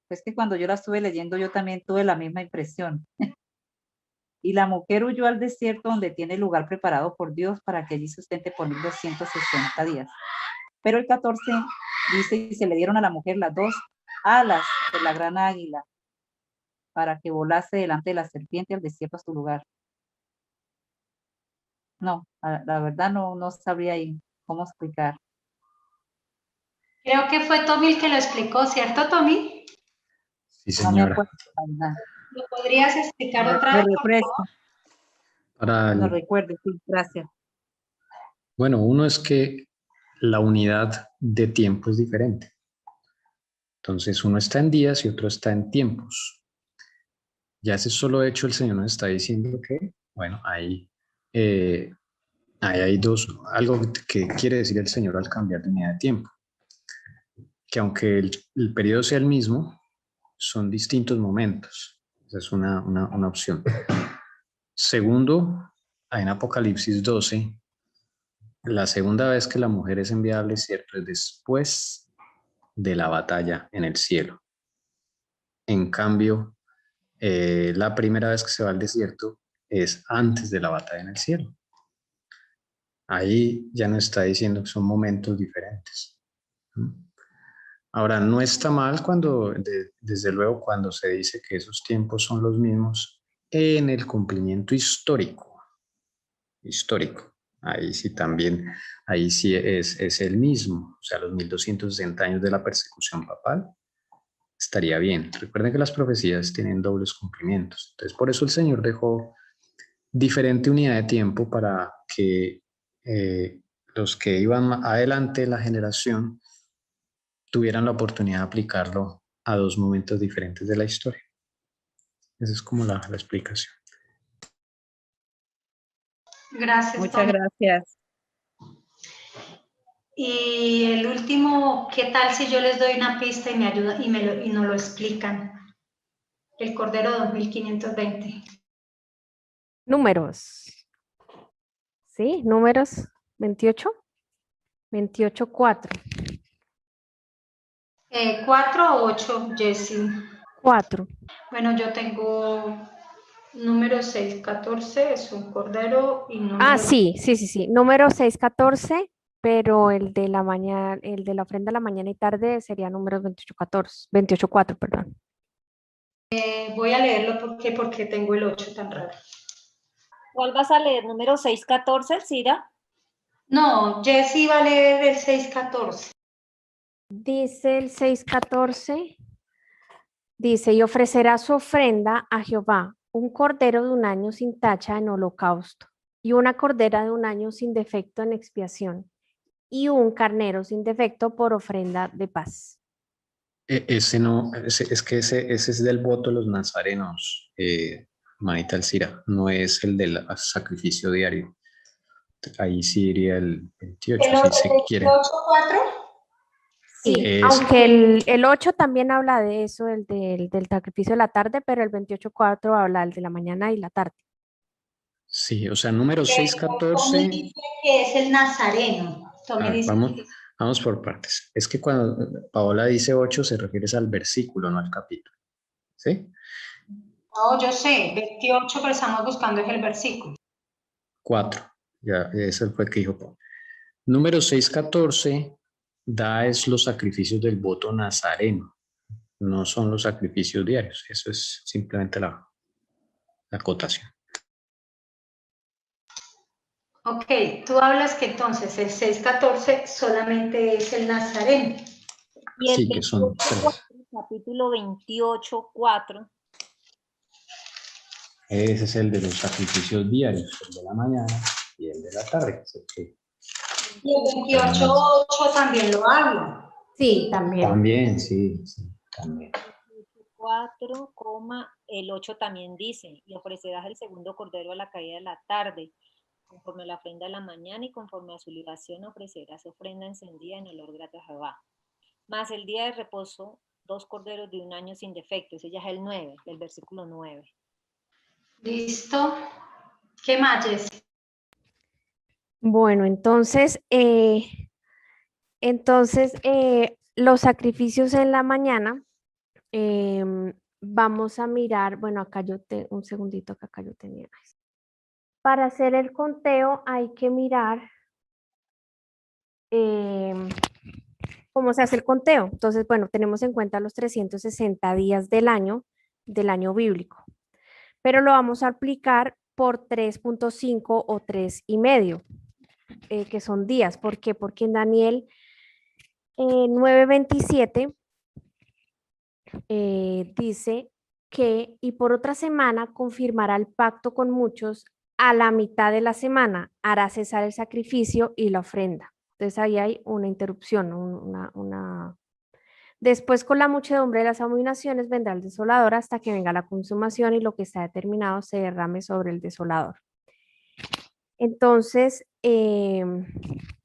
Pues que cuando yo la estuve leyendo, yo también tuve la misma impresión. Y la mujer huyó al desierto donde tiene lugar preparado por Dios para que allí sustente por 1260 días. Pero el 14 dice, y se le dieron a la mujer las dos alas de la gran águila para que volase delante de la serpiente al desierto a su lugar. No, la verdad no sabría ahí cómo explicar. Creo que fue Tommy el que lo explicó, ¿cierto, Tommy? Sí, No me señora. acuerdo, la verdad. ¿Lo podrías explicar otra Me vez? refresco. No Para recuerdo, sí, gracias. Bueno, uno es que la unidad de tiempo es diferente. Entonces, uno está en días y otro está en tiempos. Ya ese solo hecho, el Señor nos está diciendo que, bueno, ahí hay algo que quiere decir el Señor al cambiar de unidad de tiempo. que aunque el periodo sea el mismo, son distintos momentos. Esa es una opción. Segundo, en Apocalipsis 12, la segunda vez que la mujer es enviada al desierto es después de la batalla en el cielo. En cambio, la primera vez que se va al desierto es antes de la batalla en el cielo. Ahí ya nos está diciendo que son momentos diferentes. Ahora, no está mal desde luego, cuando se dice que esos tiempos son los mismos en el cumplimiento histórico. Ahí sí también, ahí sí es el mismo. O sea, los 1260 años de la persecución papal estaría bien. Recuerden que las profecías tienen dobles cumplimientos. Entonces, por eso el Señor dejó diferente unidad de tiempo para que los que iban adelante de la generación tuvieran la oportunidad de aplicarlo a dos momentos diferentes de la historia. Esa es como la explicación. Gracias, Muchas Tommy. gracias. Y el último, ¿qué tal si yo les doy una pista y me ayudan y nos lo explican? El Cordero 2520. Números. ¿Sí? Números 28. 28:4. 4 o 8, Jessie. 4. Bueno, yo tengo número 614, es un cordero, y número... Ah, sí. Número 6:14, pero el de la mañana, el de la ofrenda a la mañana y tarde sería número 28:14, 28:4, perdón. Voy a leerlo porque tengo el 8 tan raro. ¿Cuál vas a leer? ¿Número 614, Cira? No, Jessie va a leer el 614. Dice el 6:14, dice, y ofrecerá su ofrenda a Jehová, un cordero de un año sin tacha en holocausto, y una cordera de un año sin defecto en expiación, y un carnero sin defecto por ofrenda de paz. Ese no, ese es del voto de los nazarenos, manita Alcira, no es el del sacrificio diario. Ahí sí iría el 28, si se quiere. ¿El 8:4? Sí, aunque el 8 también habla de eso, el del sacrificio de la tarde, pero el 28:4 habla el de la mañana y la tarde. Sí, o sea, número Tommy 614. dice que es el nazareno. Tommy dice Vamos por partes. Es que cuando Paola dice 8 se refiere al versículo, no al capítulo. ¿Sí? No, yo sé, 28, pero estamos buscando es el versículo. 4. Ya, ese fue el que dijo Paola. Número 614 da es los sacrificios del voto nazareno. No son los sacrificios diarios. Eso es simplemente la acotación. Ok, tú hablas que entonces el 6:14 solamente es el nazareno. Y el Sí, que son 3. capítulo 28:4. Ese es el de los sacrificios diarios, el de la mañana y el de la tarde. Y el 28:8 también lo habla. Sí, también. También, sí, también. 4, el 8 también dice, y ofrecerás el segundo cordero a la caída de la tarde, conforme a la ofrenda de la mañana y conforme a su libación ofrecerás ofrenda encendida en olor grato a Jehová. Más el día de reposo, 2 corderos de un año sin defecto. Ese ya es el 9, el versículo 9. ¿Listo? ¿Qué más, Jessy? Bueno, entonces los sacrificios en la mañana, vamos a mirar, bueno, acá un segundito, que acá yo tenía. Para hacer el conteo hay que mirar cómo se hace el conteo. Entonces, bueno, tenemos en cuenta los 360 días del año bíblico, pero lo vamos a aplicar por 3.5 o 3.5, que son días. ¿Por qué? Porque en Daniel 9:27 dice que, y por otra semana confirmará el pacto con muchos, a la mitad de la semana hará cesar el sacrificio y la ofrenda. Entonces ahí hay una interrupción, Después con la muchedumbre de las abominaciones vendrá el desolador hasta que venga la consumación y lo que está determinado se derrame sobre el desolador. Entonces,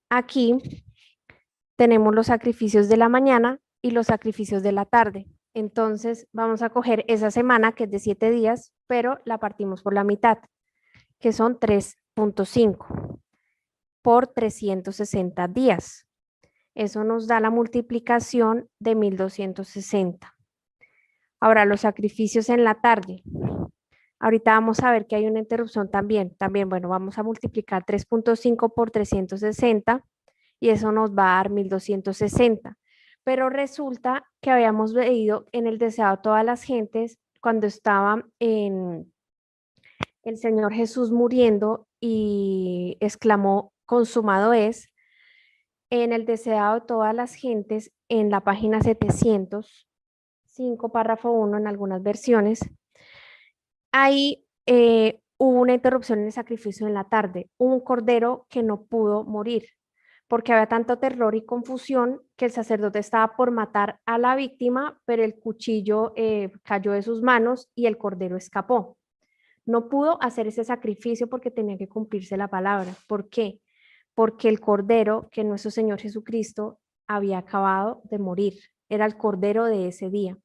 aquí tenemos los sacrificios de la mañana y los sacrificios de la tarde. Entonces vamos a coger esa semana que es de 7 días, pero la partimos por la mitad, que son 3.5 por 360 días. Eso nos da la multiplicación de 1260. Ahora, los sacrificios en la tarde. Ahorita vamos a ver que hay una interrupción también. Bueno, vamos a multiplicar 3.5 por 360 y eso nos va a dar 1260. Pero resulta que habíamos leído en el deseado de todas las gentes cuando estaba en el Señor Jesús muriendo y exclamó, consumado es, en el deseado de todas las gentes, en la página 705, párrafo 1 en algunas versiones, ahí hubo una interrupción en el sacrificio en la tarde, un cordero que no pudo morir, porque había tanto terror y confusión que el sacerdote estaba por matar a la víctima, pero el cuchillo cayó de sus manos y el cordero escapó. No pudo hacer ese sacrificio porque tenía que cumplirse la palabra. ¿Por qué? Porque el cordero que nuestro Señor Jesucristo había acabado de morir, era el cordero de ese día.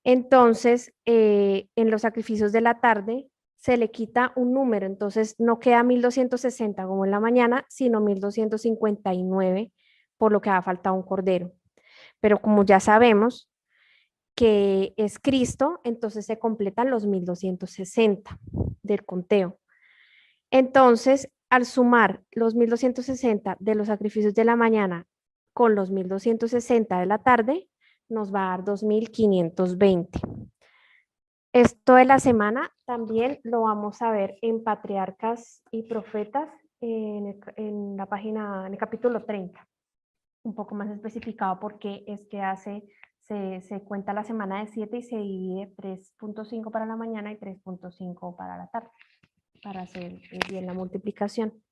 Entonces, en los sacrificios de la tarde se le quita un número, entonces no queda 1260 como en la mañana, sino 1259, por lo que ha faltado un cordero. Pero como ya sabemos que es Cristo, entonces se completan los 1260 del conteo. Entonces, al sumar los 1260 de los sacrificios de la mañana con los 1260 de la tarde, nos va a dar 2520. Esto de la semana también lo vamos a ver en Patriarcas y Profetas, en la página, en el capítulo 30, un poco más especificado porque es que se cuenta la semana de 7 y se divide 3.5 para la mañana y 3.5 para la tarde, para hacer bien la multiplicación.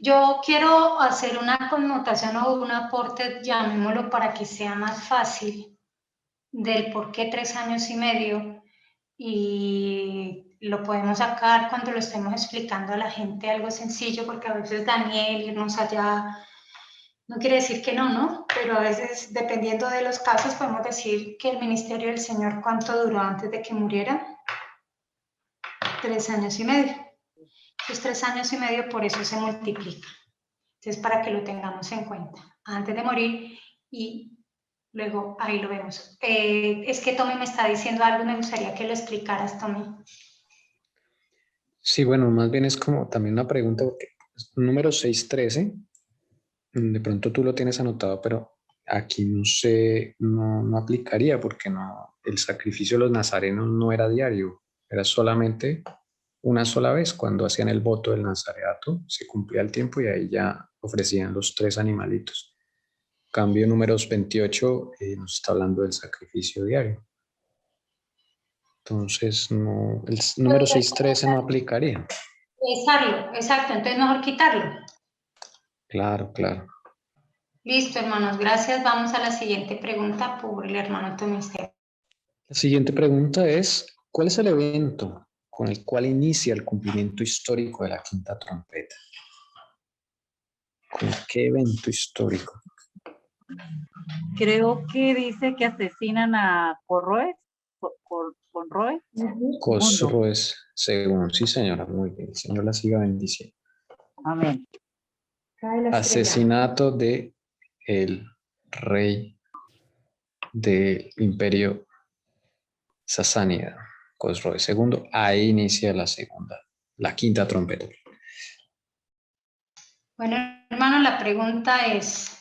Yo quiero hacer una connotación o un aporte, llamémoslo para que sea más fácil, del por qué 3 años y medio, y lo podemos sacar cuando lo estemos explicando a la gente, algo sencillo, porque a veces Daniel, irnos allá, no quiere decir que no, pero a veces, dependiendo de los casos, podemos decir que el ministerio del Señor, ¿cuánto duró antes de que muriera? 3 años y medio. Esos 3 años y medio por eso se multiplica. Entonces, para que lo tengamos en cuenta, antes de morir y luego ahí lo vemos. Es que Tommy me está diciendo algo, me gustaría que lo explicaras, Tommy. Sí, bueno, más bien es como también una pregunta, porque número 613, de pronto tú lo tienes anotado, pero aquí no sé, no aplicaría porque no, el sacrificio de los nazarenos no era diario, era solamente una sola vez cuando hacían el voto del nazareato, se cumplía el tiempo y ahí ya ofrecían los 3 animalitos. Cambio números 28 nos está hablando del sacrificio diario. Entonces, no, el número 613 no aplicaría. Exacto, entonces mejor quitarlo. Claro, claro. Listo, hermanos, gracias. Vamos a la siguiente pregunta por el hermano Tommy Esteban. La siguiente pregunta es, ¿cuál es el evento con el cual inicia el cumplimiento histórico de la quinta trompeta? ¿Con qué evento histórico? Creo que dice que asesinan a Conroe. Cosroes II. Sí, señora, muy bien. El Señor la siga bendiciendo. Amén. Asesinato de el rey del imperio sasánida, Cosroes II. Ahí inicia la quinta trompeta. Bueno, hermano, la pregunta es,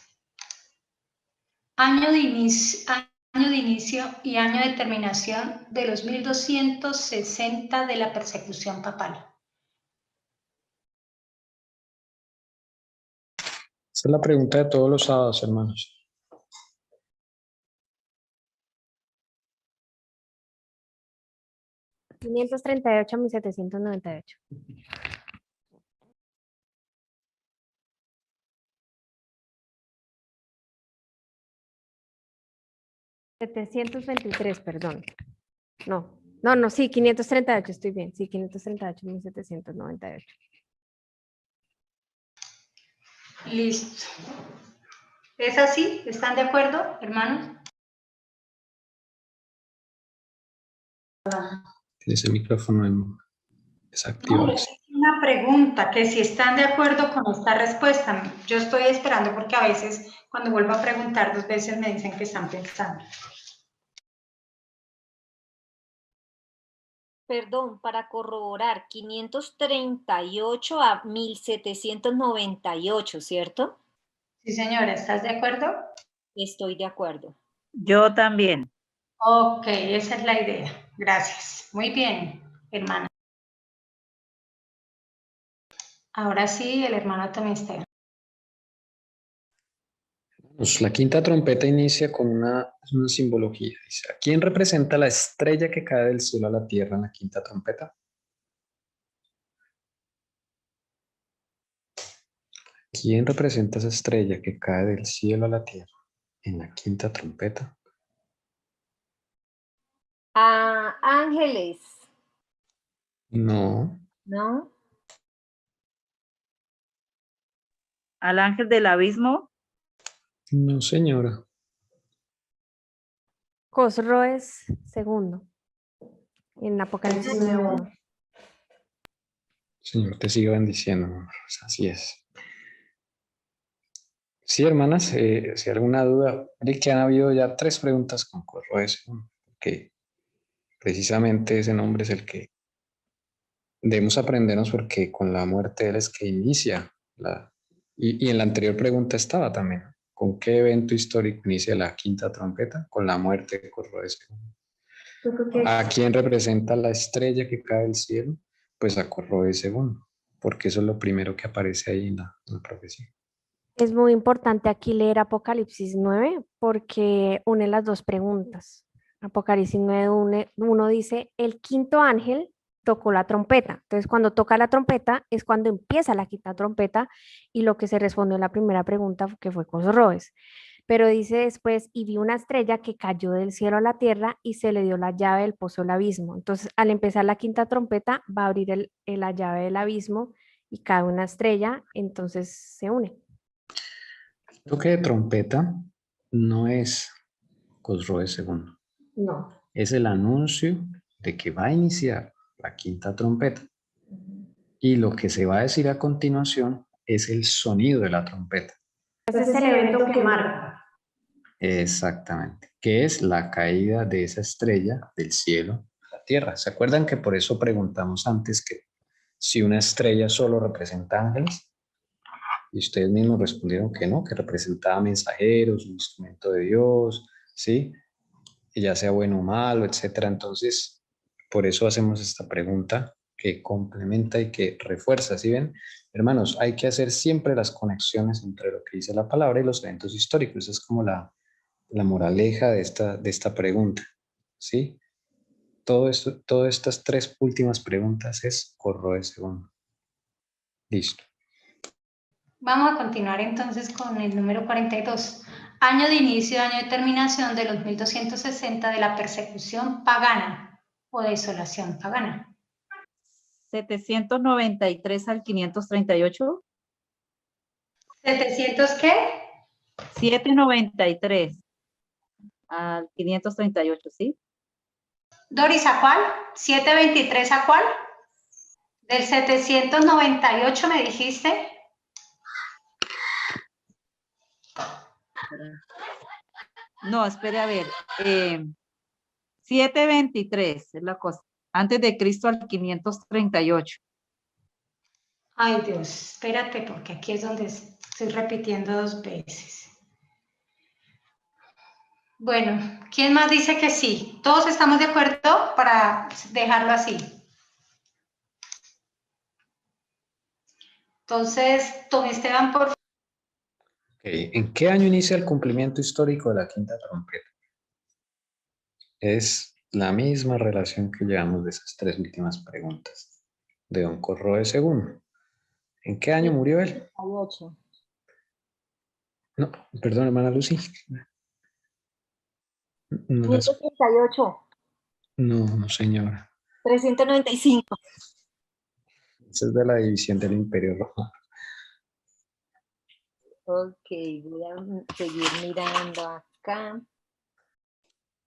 año de inicio y año de terminación de los 1260 de la persecución papal. Esa es la pregunta de todos los sábados, hermanos. $538 a $1,798. $723, perdón. No, sí, 538, estoy bien. Sí, 538, 1,798. Listo. ¿Es así? ¿Están de acuerdo, hermanos? Tienes el micrófono desactivado. Es una pregunta, que si están de acuerdo con esta respuesta. Yo estoy esperando porque a veces cuando vuelvo a preguntar 2 veces me dicen que están pensando. Perdón, para corroborar, 538 a 1798, ¿cierto? Sí, señora, ¿estás de acuerdo? Estoy de acuerdo. Yo también. Ok, esa es la idea. Gracias. Muy bien, hermana. Ahora sí, el hermano también está. Pues la quinta trompeta inicia con una simbología. Dice, ¿a quién representa la estrella que cae del cielo a la tierra en la quinta trompeta? ¿Quién representa esa estrella que cae del cielo a la tierra en la quinta trompeta? A ángeles, No, ¿no? Al ángel del abismo. no señora. Cosroes segundo, en Apocalipsis 9:1. Señor, te sigo bendiciendo, mi amor. Así es. Sí, hermanas, si hay alguna duda, de que han habido ya 3 preguntas con Corroes, que precisamente ese nombre es el que debemos aprendernos porque con la muerte de él es que inicia y en la anterior pregunta estaba también, ¿con qué evento histórico inicia la quinta trompeta? Con la muerte de Corroes. ¿A quién representa la estrella que cae del cielo? Pues a Corroes II, porque eso es lo primero que aparece ahí en la profecía. Es muy importante aquí leer Apocalipsis 9 porque une las dos preguntas. Apocalipsis 9, uno dice, el quinto ángel tocó la trompeta. Entonces, cuando toca la trompeta es cuando empieza la quinta trompeta y lo que se respondió en la primera pregunta que fue Cosroes. Pero dice después, y vi una estrella que cayó del cielo a la tierra y se le dio la llave del pozo del abismo. Entonces, al empezar la quinta trompeta, va a abrir la llave del abismo y cae una estrella, entonces se une. El toque de trompeta no es Cosroes II, No. es el anuncio de que va a iniciar la quinta trompeta. Y lo que se va a decir a continuación es el sonido de la trompeta. Ese es el evento que marca. Exactamente, que es la caída de esa estrella del cielo a la tierra. ¿Se acuerdan que por eso preguntamos antes que si una estrella solo representa ángeles? Y ustedes mismos respondieron que no, que representaba mensajeros, un instrumento de Dios, ¿sí? Y ya sea bueno o malo, etcétera. Entonces, por eso hacemos esta pregunta que complementa y que refuerza, ¿sí ven? Hermanos, hay que hacer siempre las conexiones entre lo que dice la palabra y los eventos históricos. Esa es como la moraleja de esta pregunta, ¿sí? Todo esto, todas estas 3 últimas preguntas es Corroes II. Listo. Vamos a continuar entonces con el número 42. Año de inicio, año de terminación de los 1260 de la persecución pagana o desolación pagana. 793 al 538. ¿700 qué? 793 al 538, ¿sí? Doris, ¿a cuál? ¿723 a cuál? Del 798 me dijiste. No, espere a ver. 723 es la cosa. Antes de Cristo al 538. Ay, Dios, espérate, porque aquí es donde estoy repitiendo 2 veces. Bueno, ¿quién más dice que sí? ¿Todos estamos de acuerdo para dejarlo así? Entonces, don Esteban, por favor. Okay. ¿En qué año inicia el cumplimiento histórico de la quinta trompeta? Es la misma relación que llevamos de esas 3 últimas preguntas de don Corroes II. ¿En qué año murió él? 8. No, perdón, hermana Lucy. No, 138. no, señora. 395. Esa es de la división del Imperio Romano. Ok, voy a seguir mirando acá.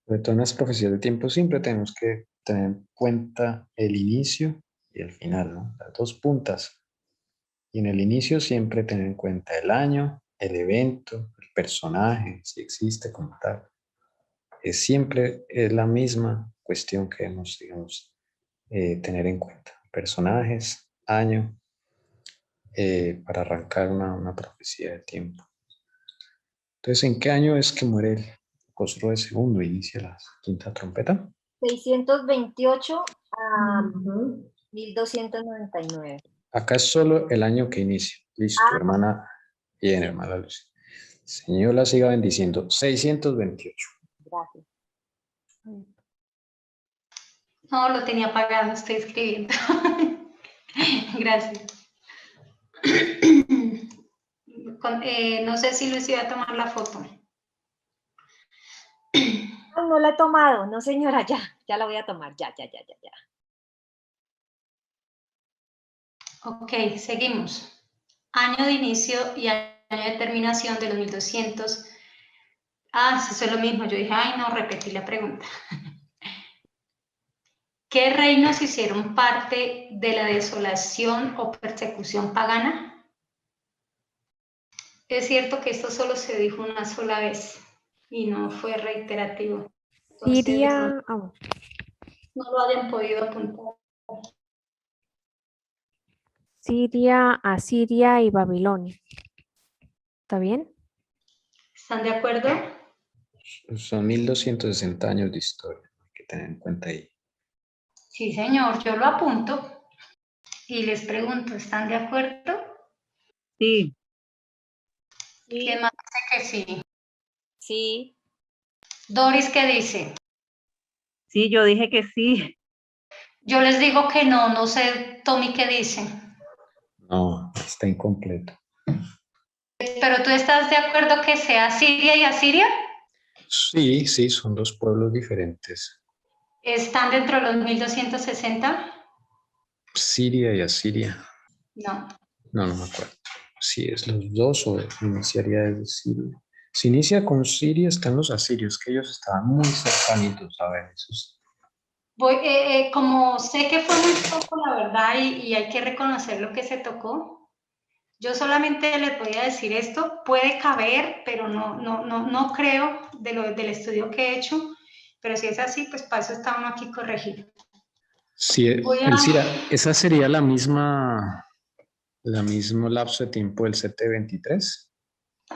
De todas las profecías de tiempo siempre tenemos que tener en cuenta el inicio y el final, ¿no? Las dos puntas. Y en el inicio siempre tener en cuenta el año, el evento, el personaje, si existe como tal. Siempre es la misma cuestión que debemos, digamos, tener en cuenta. Personajes, año, para arrancar una profecía de tiempo. Entonces, ¿en qué año es que muere el Cosro II? Inicia la quinta trompeta. 628 a 1299. Acá es solo el año que inicia. Listo, hermana. Bien, hermana Lucy. Señor la siga bendiciendo. 628. Gracias. No, lo tenía apagado, estoy escribiendo. Gracias. No sé si Luis iba a tomar la foto. Ay, no la he tomado. No, señora, ya la voy a tomar. Ya. Ok, seguimos. Año de inicio y año de terminación de los 1200. Eso es lo mismo. Yo dije, ay, no, repetí la pregunta. ¿Qué reinos hicieron parte de la desolación o persecución pagana? Es cierto que esto solo se dijo una sola vez y no fue reiterativo. Entonces, Siria, no lo hayan podido apuntar. Siria, Asiria y Babilonia. ¿Está bien? ¿Están de acuerdo? Son 1260 años de historia. Hay que tener en cuenta ahí. Sí, señor, yo lo apunto y les pregunto, ¿están de acuerdo? Sí, ¿Quién más dice que sí? Sí. Doris, ¿qué dice? sí, yo dije que sí. Yo les digo que no, no sé, Tommy, ¿qué dice? No, está incompleto. ¿Pero tú estás de acuerdo que sea Siria y Asiria? Sí, son dos pueblos diferentes. ¿Están dentro de los 1260? Siria y Asiria. No. No me acuerdo. Si es los dos o iniciaría desde Siria. Si inicia con Siria, están los asirios, que ellos estaban muy cercanitos a ver esos. Como sé que fue muy poco, la verdad, y hay que reconocer lo que se tocó, yo solamente les voy a decir esto, puede caber, pero no creo del estudio que he hecho, pero si es así, pues para eso está uno aquí corregido. Sí, Elcira, esa sería la mismo lapso de tiempo del 723.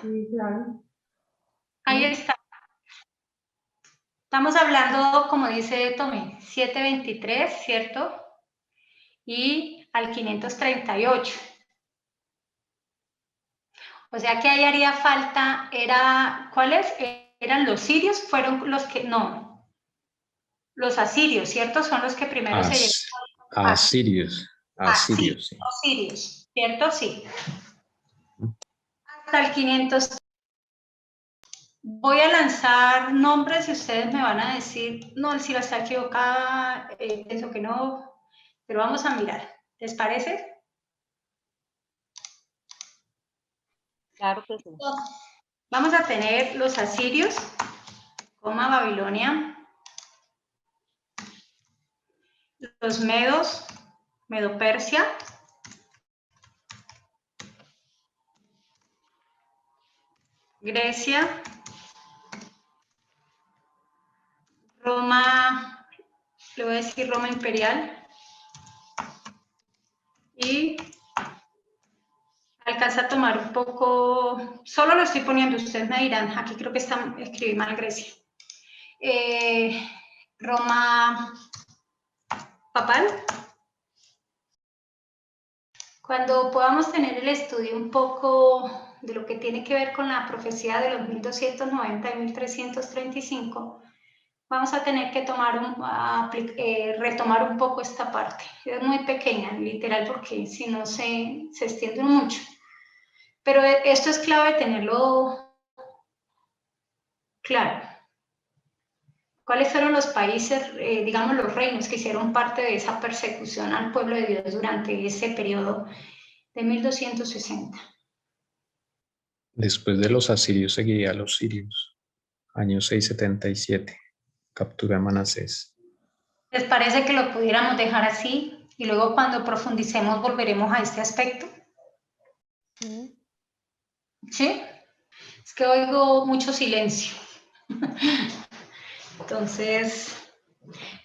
Sí, claro. Ahí está. Estamos hablando, como dice Tomé, 723, ¿cierto? Y al 538. O sea que ahí haría falta, ¿cuáles? Eran los sirios, fueron los que, no, los asirios, ¿cierto? Son los que primero se llegaron. Asirios, sí. Los sirios, ¿cierto? Sí. Hasta el 500. Voy a lanzar nombres y ustedes me van a decir, no, si la está equivocada, pienso que no, pero vamos a mirar. ¿Les parece? Claro que sí. Vamos a tener los asirios, Babilonia, los medos, Medo-Persia, Grecia, Roma, le voy a decir Roma imperial, y alcanza a tomar un poco, solo lo estoy poniendo, ustedes me dirán, aquí creo que escribí mal Grecia. Roma papal. Cuando podamos tener el estudio un poco de lo que tiene que ver con la profecía de los 1290 y 1335, vamos a tener que retomar un poco esta parte. Es muy pequeña, literal, porque si no se extiende mucho. Pero esto es clave tenerlo claro. ¿Cuáles fueron los países, digamos los reinos que hicieron parte de esa persecución al pueblo de Dios durante ese periodo de 1260? Después de los asirios seguiría a los sirios. Año 677. Captura de Manasés. ¿Les parece que lo pudiéramos dejar así? Y luego cuando profundicemos volveremos a este aspecto. ¿Sí? Es que oigo mucho silencio. Entonces,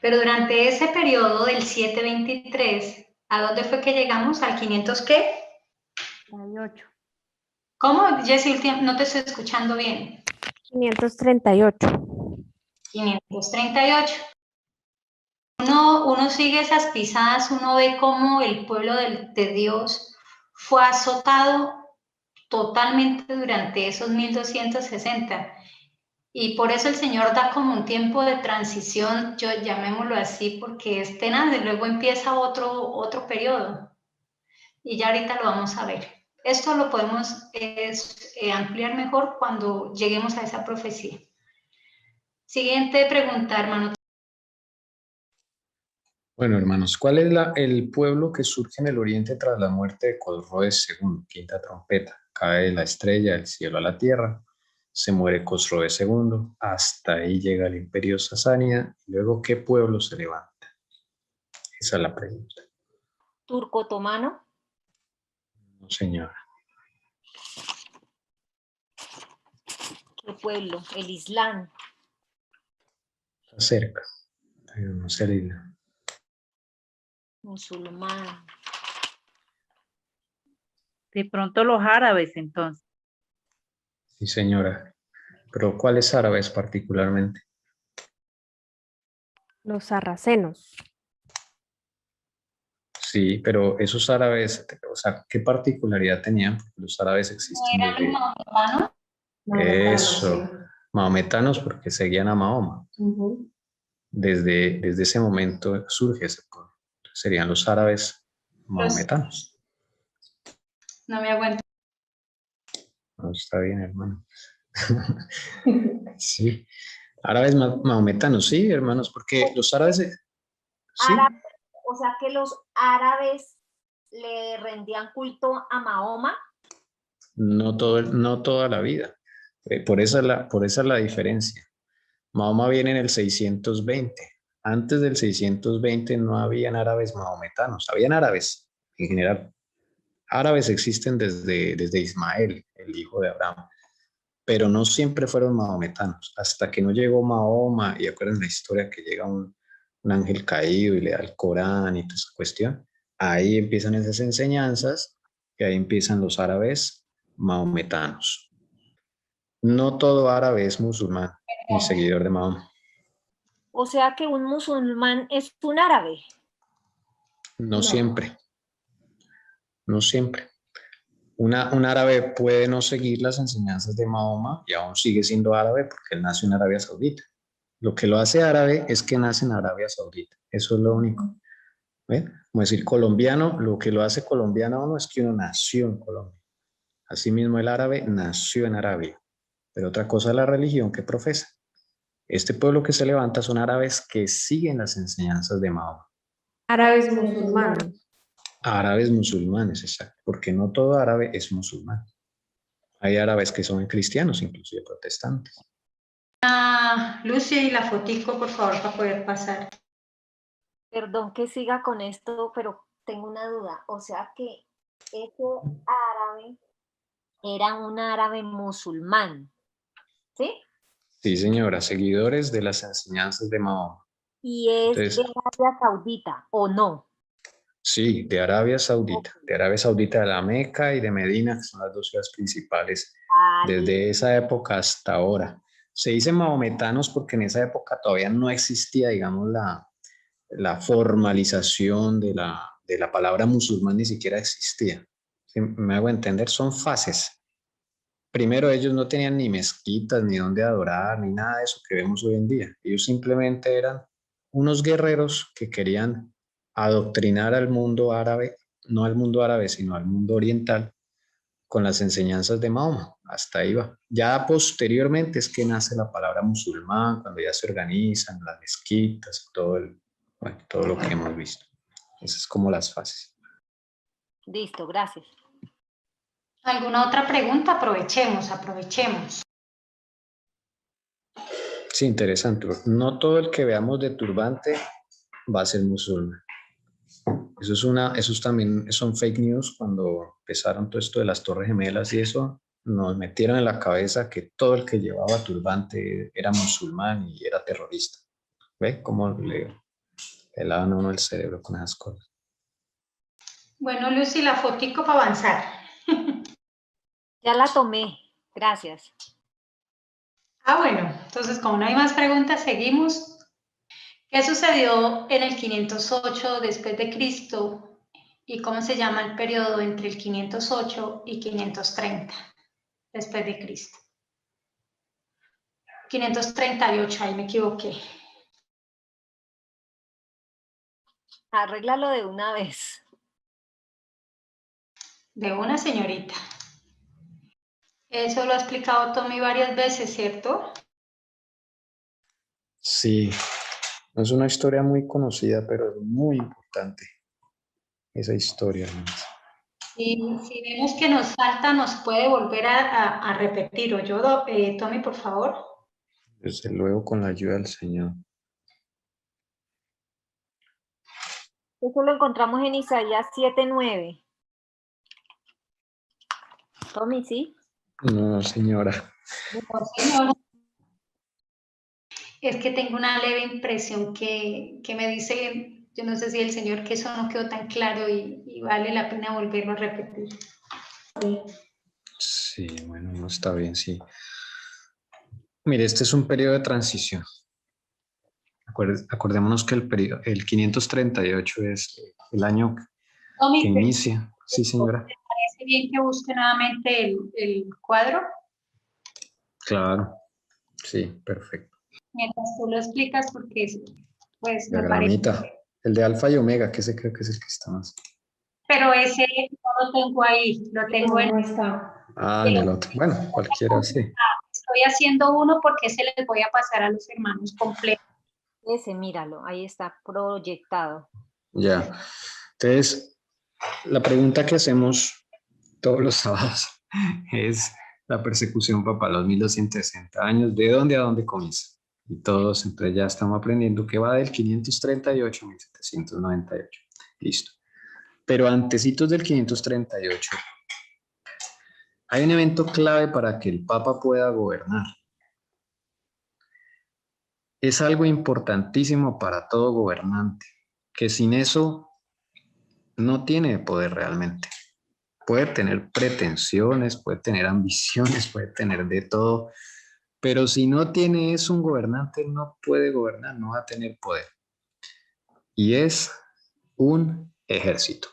pero durante ese periodo del 723, ¿a dónde fue que llegamos? ¿Al 500 qué? 38. ¿Cómo, Jessy? No te estoy escuchando bien. 538. 538. Uno sigue esas pisadas, uno ve cómo el pueblo de Dios fue azotado totalmente durante esos 1260. Y por eso el Señor da como un tiempo de transición, yo llamémoslo así, porque es tenaz, y luego empieza otro periodo. Y ya ahorita lo vamos a ver. Esto lo podemos ampliar mejor cuando lleguemos a esa profecía. Siguiente pregunta, hermano. Bueno, hermanos, ¿cuál es el pueblo que surge en el oriente tras la muerte de Cosroes II? Quinta trompeta. Cae la estrella del cielo a la tierra. Se muere Cosroes II. Hasta ahí llega el imperio sasánida. Y luego, ¿qué pueblo se levanta? Esa es la pregunta. ¿Turco otomano? No, señora. ¿Qué pueblo? El Islam. Está cerca, pero no se alivia. Musulmán. De pronto los árabes, entonces. Sí, señora. Pero ¿cuáles árabes particularmente? Los sarracenos. Sí, pero esos árabes, o sea, ¿qué particularidad tenían? Porque los árabes existen ¿Eran desde... mahometanos? Eso, mahometanos porque seguían a Mahoma. Desde ese momento surge ese pueblo. Serían los árabes mahometanos. No me aguanto. No, está bien, hermano. Sí, árabes mahometanos, sí, hermanos, porque los árabes... Sí, Árabes, o sea que los árabes le rendían culto a Mahoma. no toda la vida. Por esa es la diferencia. Mahoma viene en el 620. Antes del 620 no habían árabes mahometanos, habían árabes en general. Árabes existen desde Ismael, el hijo de Abraham, pero no siempre fueron mahometanos. Hasta que no llegó Mahoma, y acuerdan la historia que llega un ángel caído y le da el Corán y toda esa cuestión, ahí empiezan esas enseñanzas y ahí empiezan los árabes mahometanos. No todo árabe es musulmán ni seguidor de Mahoma. O sea que un musulmán es un árabe. No siempre, no siempre. Un árabe puede no seguir las enseñanzas de Mahoma y aún sigue siendo árabe porque él nació en Arabia Saudita. Lo que lo hace árabe es que nace en Arabia Saudita. Eso es lo único. ¿Ven? Como decir colombiano, lo que lo hace colombiano no es que uno nació en Colombia. Asimismo, el árabe nació en Arabia. Pero otra cosa es la religión que profesa. Este pueblo que se levanta son árabes que siguen las enseñanzas de Mahoma. Árabes musulmanes. Árabes musulmanes, exacto, porque no todo árabe es musulmán. Hay árabes que son cristianos, inclusive protestantes. Lucy, la fotico, por favor, para poder pasar. Perdón que siga con esto, pero tengo una duda. O sea que ese árabe era un árabe musulmán, ¿sí? Sí, señora, seguidores de las enseñanzas de Mahoma. Y es Entonces, de Arabia Saudita, ¿o no? sí, de Arabia Saudita, de la Meca y de Medina, que son las dos ciudades principales desde esa época hasta ahora. Se dice mahometanos porque en esa época todavía no existía, digamos, la formalización de la palabra musulmán, ni siquiera existía. ¿Sí? Me hago entender, son fases. Primero, ellos no tenían ni mezquitas, ni dónde adorar, ni nada de eso que vemos hoy en día. Ellos simplemente eran unos guerreros que querían adoctrinar al mundo árabe, no al mundo árabe, sino al mundo oriental, con las enseñanzas de Mahoma. Hasta ahí va. Ya posteriormente es que nace la palabra musulmán, cuando ya se organizan las mezquitas, todo lo que hemos visto. Esas es como las fases. Listo, gracias. ¿Alguna otra pregunta? Aprovechemos. Sí, interesante. No todo el que veamos de turbante va a ser musulmán. Eso también son fake news. Cuando empezaron todo esto de las Torres Gemelas y eso, nos metieron en la cabeza que todo el que llevaba turbante era musulmán y era terrorista. ¿Ve cómo le lavan a uno el cerebro con esas cosas? Bueno, Lucy, la fotico para avanzar. Ya la tomé, gracias. Bueno, entonces como no hay más preguntas, seguimos. ¿Qué sucedió en el 508 después de Cristo y cómo se llama el periodo entre el 508 y 530 después de Cristo? 538, ahí me equivoqué. Arréglalo de una vez. De una señorita. Eso lo ha explicado Tommy varias veces, ¿cierto? Sí, no es una historia muy conocida, pero es muy importante esa historia, hermanos. Y si vemos que nos falta, nos puede volver a repetir. O yo, Tommy, por favor. Desde luego, con la ayuda del Señor. Eso lo encontramos en Isaías 7:9. Tommy, ¿sí? No, señora. No, señor. Es que tengo una leve impresión que me dice, yo no sé si el Señor, que eso no quedó tan claro y vale la pena volverlo a repetir. Sí, bueno, no está bien, sí. Mire, este es un periodo de transición. Acordémonos que el 538 es el año Tommy, que inicia. Sí, señora. ¿te parece bien que busque nuevamente el cuadro? Claro. Sí, perfecto. Mientras tú lo explicas, porque pues me parece. Diagramita. El de alfa y omega, que ese creo que es el que está más. Pero ese no lo tengo ahí, lo tengo en. No está. Ah, en el otro. Bueno, cualquiera, sí. Estoy haciendo uno porque se les voy a pasar a los hermanos completos. Ese, míralo, ahí está proyectado. Ya. Entonces, la pregunta que hacemos todos los sábados es la persecución papal, los 1260 años, ¿de dónde a dónde comienza? Y todos, entonces ya estamos aprendiendo que va del 538 a 1798. Listo. Pero antecitos del 538, hay un evento clave para que el Papa pueda gobernar. Es algo importantísimo para todo gobernante, que sin eso no tiene poder realmente. Puede tener pretensiones, puede tener ambiciones, puede tener de todo, pero si no tiene eso, un gobernante no puede gobernar, no va a tener poder. Y es un ejército.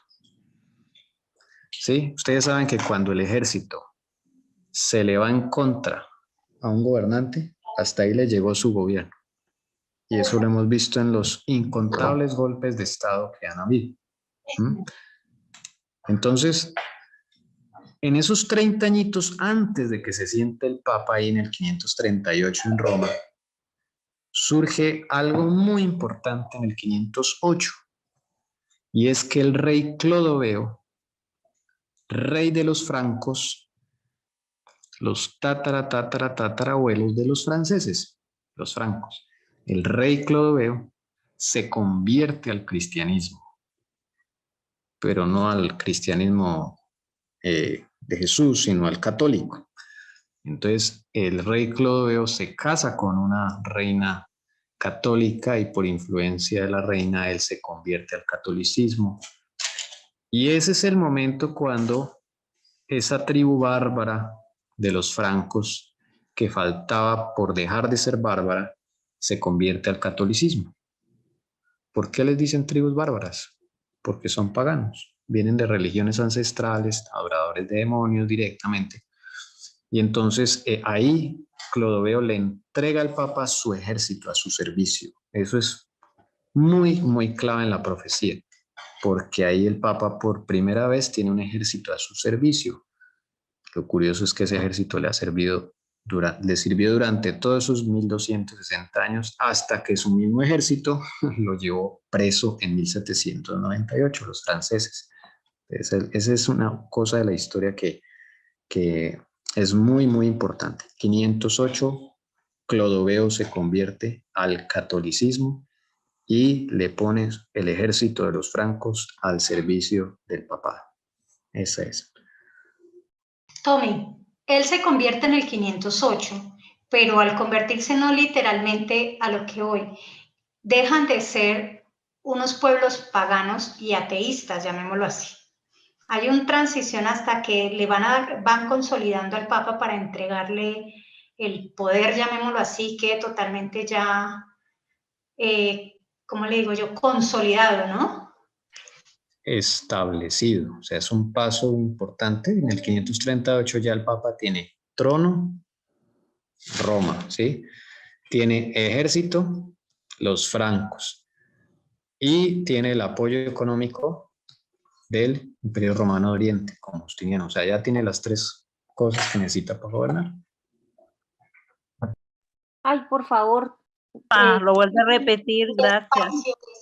¿Sí? Ustedes saben que cuando el ejército se le va en contra a un gobernante, hasta ahí le llegó su gobierno. Y eso lo hemos visto en los incontables golpes de Estado que han habido. Entonces, en esos 30 añitos antes de que se siente el Papa ahí en el 538 en Roma, surge algo muy importante en el 508, y es que el rey Clodoveo, rey de los francos, los tatarabuelos de los franceses, los francos, el rey Clodoveo se convierte al cristianismo, pero no al cristianismo de Jesús, sino al católico. Entonces, el rey Clodoveo se casa con una reina católica y por influencia de la reina él se convierte al catolicismo. Y ese es el momento cuando esa tribu bárbara de los francos, que faltaba por dejar de ser bárbara, se convierte al catolicismo. ¿Por qué les dicen tribus bárbaras? Porque son paganos, vienen de religiones ancestrales, adoradores de demonios directamente. Y entonces ahí Clodoveo le entrega al Papa su ejército a su servicio. Eso es muy, muy clave en la profecía, porque ahí el Papa por primera vez tiene un ejército a su servicio. Lo curioso es que ese ejército le sirvió durante todos esos 1260 años hasta que su mismo ejército lo llevó preso en 1798, los franceses. Esa es una cosa de la historia que que es muy, muy importante. 508, Clodoveo se convierte al catolicismo y le pone el ejército de los francos al servicio del papado. Esa es. Tommy, él se convierte en el 508, pero al convertirse no literalmente a lo que hoy, dejan de ser unos pueblos paganos y ateístas, llamémoslo así. Hay una transición hasta que le van consolidando al Papa para entregarle el poder, llamémoslo así, que totalmente ya, ¿cómo le digo yo? Consolidado, ¿no? Establecido, o sea, es un paso importante. En el 538 ya el Papa tiene trono, Roma, ¿sí? Tiene ejército, los francos, y tiene el apoyo económico del Imperio Romano de Oriente, como Justiniano. O sea, ya tiene las tres cosas que necesita para gobernar. Ay, por favor. Lo vuelvo a repetir, gracias.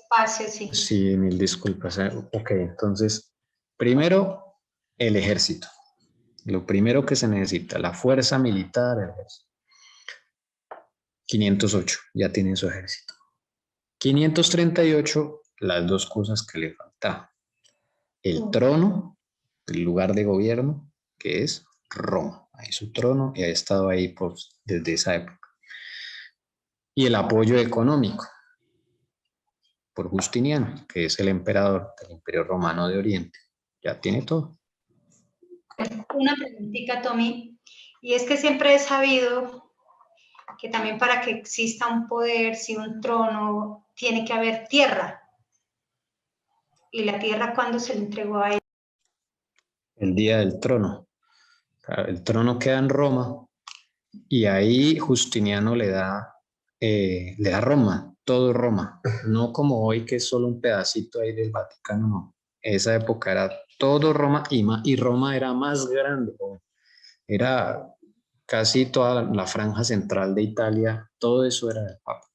Despacio, sí. Sí, mil disculpas. Ok, entonces, primero, el ejército. Lo primero que se necesita, la fuerza militar, el ejército. 508, ya tiene su ejército. 538, las dos cosas que le faltaban. El trono, el lugar de gobierno, que es Roma. Ahí su trono y ha estado ahí desde esa época. Y el apoyo económico por Justiniano, que es el emperador del Imperio Romano de Oriente. Ya tiene todo. Una preguntita, Tommy, y es que siempre he sabido que también para que exista un poder, si un trono, tiene que haber tierra. ¿Y la tierra cuándo se le entregó a él? El día del trono. El trono queda en Roma y ahí Justiniano le da Roma, todo Roma. No como hoy que es solo un pedacito ahí del Vaticano, no. Esa época era todo Roma y Roma era más grande. Era casi toda la franja central de Italia, todo eso era del Papa.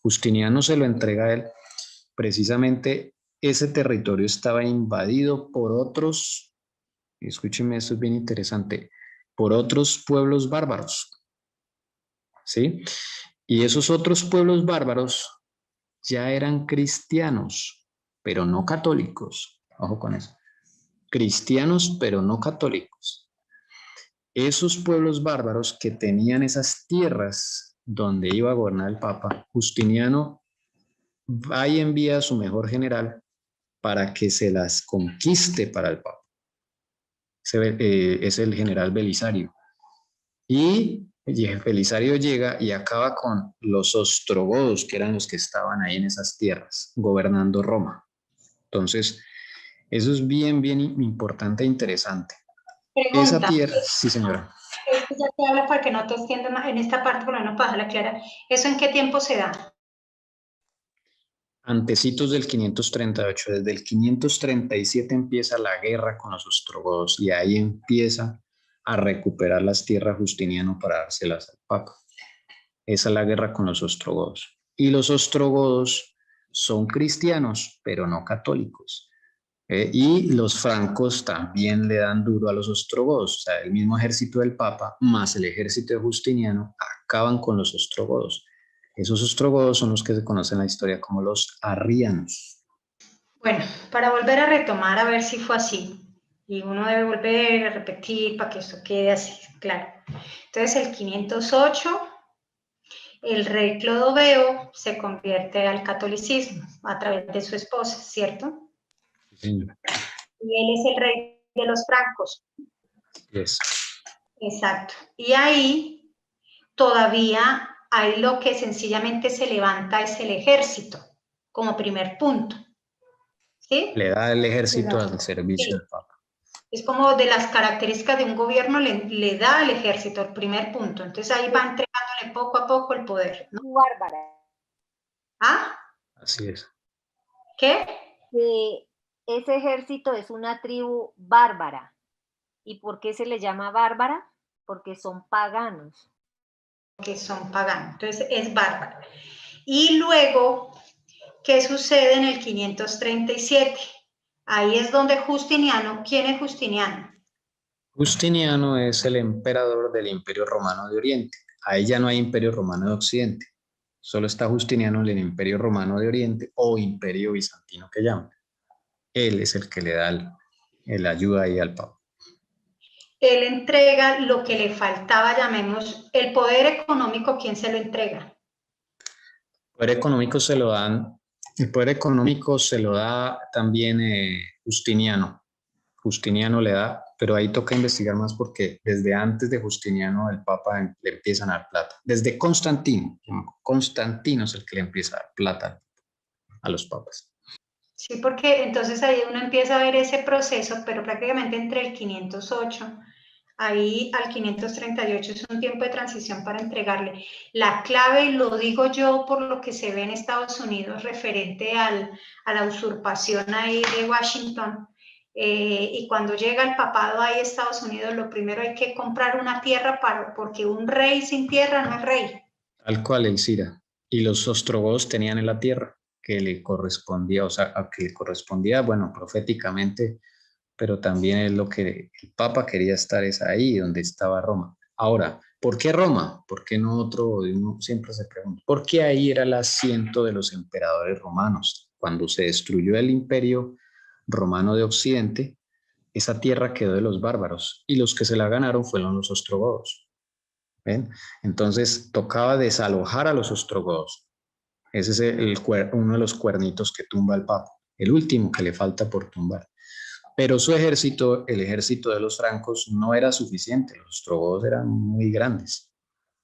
Justiniano se lo entrega a él. Precisamente ese territorio estaba invadido por otros, escúcheme, esto es bien interesante, por otros pueblos bárbaros, ¿sí? Y esos otros pueblos bárbaros ya eran cristianos, pero no católicos. Ojo con eso. Cristianos, pero no católicos. Esos pueblos bárbaros que tenían esas tierras donde iba a gobernar el Papa, Justiniano va y envía a su mejor general para que se las conquiste para el Papa. Es el general Belisario. Y Belisario llega y acaba con los ostrogodos, que eran los que estaban ahí en esas tierras, gobernando Roma. Entonces, eso es bien, bien importante e interesante. Pregunta. Esa tierra, sí señora. Esto ya te habla para que no te extiendas más en esta parte, por lo menos para dejarla clara. ¿Eso en qué tiempo se da? Antecitos del 538, desde el 537 empieza la guerra con los ostrogodos y ahí empieza a recuperar las tierras Justiniano para dárselas al Papa. Esa es la guerra con los ostrogodos. Y los ostrogodos son cristianos, pero no católicos. Y los francos también le dan duro a los ostrogodos. O sea, el mismo ejército del Papa más el ejército de Justiniano acaban con los ostrogodos. Esos ostrogodos son los que se conocen en la historia como los arrianos. Bueno, para volver a retomar, a ver si fue así. Y uno debe volver a repetir para que esto quede así, claro. Entonces, el 508, el rey Clodoveo se convierte al catolicismo a través de su esposa, ¿cierto? Sí, señora. Y él es el rey de los francos. Yes. Exacto. Y ahí todavía hay lo que sencillamente se levanta es el ejército, como primer punto. ¿Sí? Le da el ejército al servicio del Papa. Es como de las características de un gobierno, le da al ejército el primer punto. Entonces ahí va entregándole poco a poco el poder, ¿no? Bárbara. ¿Ah? Así es. ¿Qué? Que ese ejército es una tribu bárbara. ¿Y por qué se le llama bárbara? Porque son paganos. Que son paganos. Entonces es bárbaro. Y luego, ¿qué sucede en el 537? Ahí es donde Justiniano, ¿quién es Justiniano? Justiniano es el emperador del Imperio Romano de Oriente. Ahí ya no hay Imperio Romano de Occidente. Solo está Justiniano en el Imperio Romano de Oriente o Imperio Bizantino que llaman. Él es el que le da el ayuda ahí al Papa. Él entrega lo que le faltaba, llamemos, el poder económico, ¿quién se lo entrega? El poder económico se lo da también Justiniano. Justiniano le da, pero ahí toca investigar más porque desde antes de Justiniano el Papa le empiezan a dar plata. Desde Constantino es el que le empieza a dar plata a los papas. Sí, porque entonces ahí uno empieza a ver ese proceso, pero prácticamente entre el 508 ahí al 538 es un tiempo de transición para entregarle. La clave, lo digo yo por lo que se ve en Estados Unidos referente a la usurpación ahí de Washington, y cuando llega el papado ahí a Estados Unidos, lo primero hay que comprar una tierra porque un rey sin tierra no es rey. Tal cual, Elcira. Y los ostrogodos tenían en la tierra que le correspondía, o sea, a que le correspondía, bueno, proféticamente, pero también es lo que el Papa quería estar, es ahí donde estaba Roma. Ahora, ¿por qué Roma? ¿Por qué no otro? Uno siempre se pregunta. ¿Por qué ahí era el asiento de los emperadores romanos? Cuando se destruyó el imperio romano de Occidente, esa tierra quedó de los bárbaros y los que se la ganaron fueron los ostrogodos. ¿Ven? Entonces tocaba desalojar a los ostrogodos. Ese es uno de los cuernitos que tumba el Papa, el último que le falta por tumbar. Pero su ejército, el ejército de los francos, no era suficiente. Los ostrogodos eran muy grandes.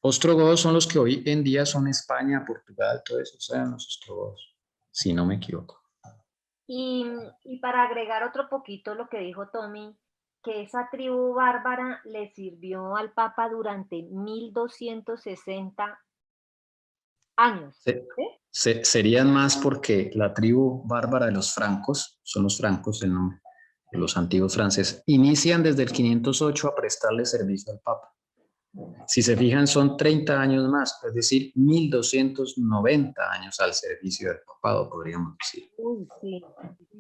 Ostrogodos son los que hoy en día son España, Portugal, todo eso, son los ostrogodos, si no me equivoco. Y para agregar otro poquito lo que dijo Tommy, que esa tribu bárbara le sirvió al Papa durante 1260 años. ¿Sí? Serían más porque la tribu bárbara de los francos, son los francos el nombre, de los antiguos franceses, inician desde el 508 a prestarle servicio al Papa. Si se fijan, son 30 años más, es decir, 1290 años al servicio del papado, podríamos decir. Sí.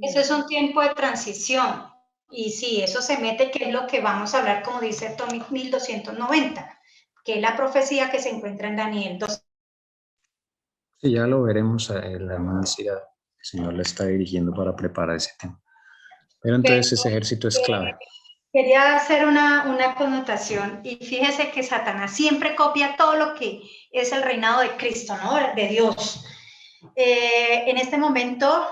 Eso es un tiempo de transición. Y sí, eso se mete, que es lo que vamos a hablar, como dice Tommy, 1290, que es la profecía que se encuentra en Daniel 2. Sí, ya lo veremos, la hermana Cira, el Señor le está dirigiendo para preparar ese tema. Pero entonces ese ejército es clave. Quería hacer una connotación, y fíjese que Satanás siempre copia todo lo que es el reinado de Cristo, ¿no? De Dios. En este momento,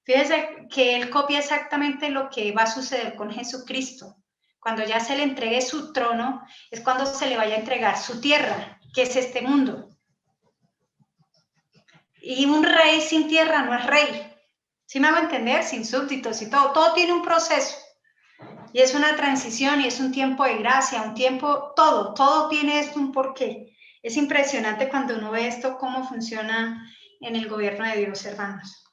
fíjese que él copia exactamente lo que va a suceder con Jesucristo. Cuando ya se le entregue su trono, es cuando se le vaya a entregar su tierra, que es este mundo. Y un rey sin tierra no es rey. ¿Sí me hago entender? Sin súbditos y todo. Todo tiene un proceso. Y es una transición y es un tiempo de gracia, un tiempo, todo tiene esto un porqué. Es impresionante cuando uno ve esto, cómo funciona en el gobierno de Dios, hermanos.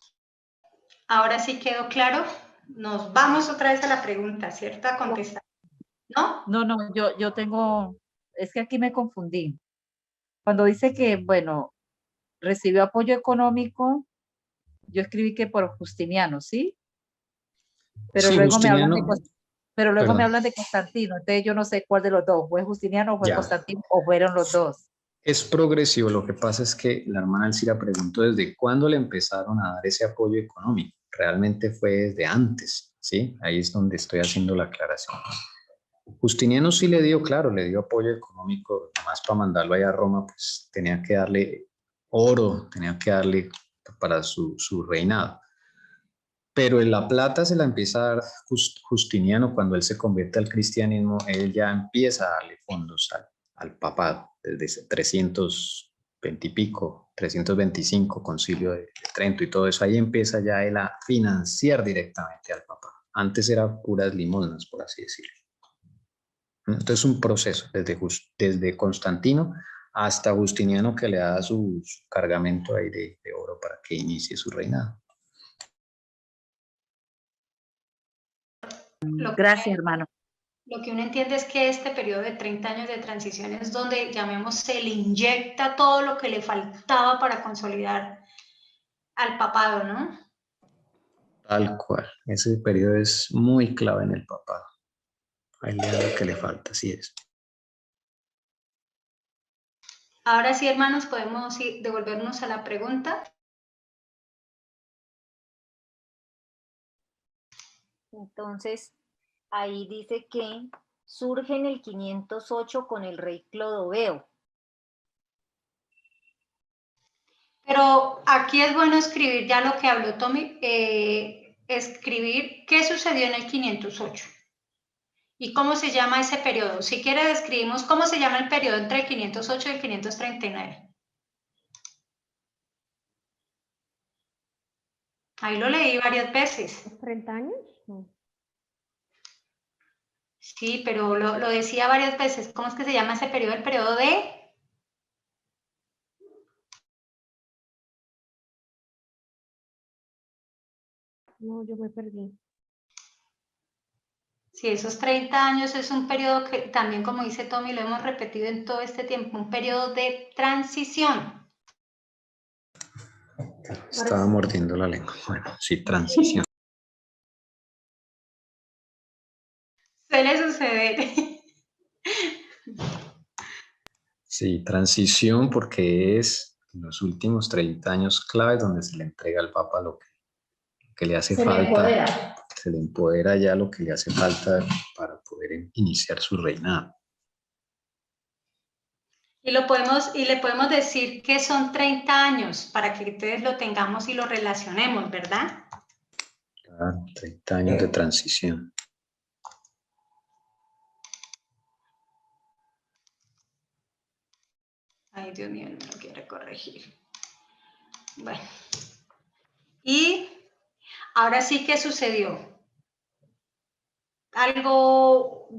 Ahora sí quedó claro. Nos vamos otra vez a la pregunta, ¿cierto? A contestar. ¿No? No, yo tengo, es que aquí me confundí. Cuando dice que, bueno, recibió apoyo económico, yo escribí que por Justiniano, ¿sí? Pero Sí, luego Justiniano, me hablan de Constantino, entonces yo no sé cuál de los dos, ¿fue Justiniano o fue ya. Constantino o fueron los dos? Es progresivo, lo que pasa es que la hermana Elcira preguntó desde cuándo le empezaron a dar ese apoyo económico. Realmente fue desde antes, ¿sí? Ahí es donde estoy haciendo la aclaración. Justiniano sí le dio, claro, le dio apoyo económico, más para mandarlo allá a Roma, pues tenía que darle oro, tenía que darle para su reinado. Pero en la plata se la empieza a dar Justiniano cuando él se convierte al cristianismo, él ya empieza a darle fondos al papado, desde 320 y pico, 325, concilio de Trento y todo eso, ahí empieza ya él a financiar directamente al papado. Antes era puras limosnas, por así decirlo. Entonces un proceso desde Constantino hasta Justiniano que le da su cargamento ahí de oro para que inicie su reinado. Gracias, hermano. Lo que uno entiende es que este periodo de 30 años de transición es donde, llamemos, se le inyecta todo lo que le faltaba para consolidar al papado, ¿no? Tal cual. Ese periodo es muy clave en el papado. Ahí le da lo que le falta, así es. Ahora sí, hermanos, podemos devolvernos a la pregunta. Entonces, ahí dice que surge en el 508 con el rey Clodoveo. Pero aquí es bueno escribir ya lo que habló Tommy, escribir qué sucedió en el 508 y cómo se llama ese periodo. Si quiere, describimos cómo se llama el periodo entre el 508 y el 539. Ahí lo leí varias veces. ¿30 años? No. Sí, pero lo decía varias veces. ¿Cómo es que se llama ese periodo? El periodo de... No, yo me perdí. Sí, esos 30 años es un periodo que también, como dice Tommy, lo hemos repetido en todo este tiempo, un periodo de transición. Estaba mordiendo la lengua. Bueno, sí, transición. Suele suceder. Sí, transición porque es en los últimos 30 años clave donde se le entrega al Papa lo que le hace falta. Se le empodera ya lo que le hace falta para poder iniciar su reinado. Y le podemos decir que son 30 años para que ustedes lo tengamos y lo relacionemos, ¿verdad? Claro, 30 años de transición. Ay, Dios mío, no lo quiere corregir. Bueno. Y ahora sí, ¿qué sucedió? Algo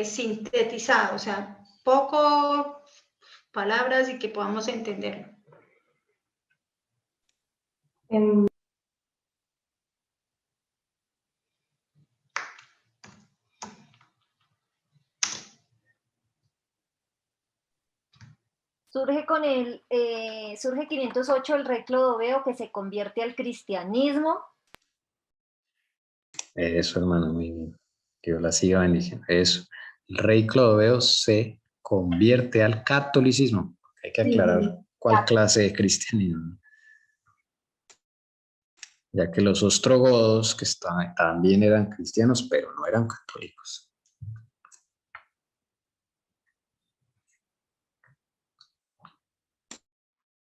sintetizado, o sea, poco palabras y que podamos entenderlo. Surge surge 508 el rey Clodoveo que se convierte al cristianismo. Eso, hermano, muy bien. Que Dios la siga bendiciendo. Eso. El rey Clodoveo se convierte al catolicismo. Hay que aclarar cuál clase de cristianismo. Ya que los ostrogodos, que también eran cristianos, pero no eran católicos.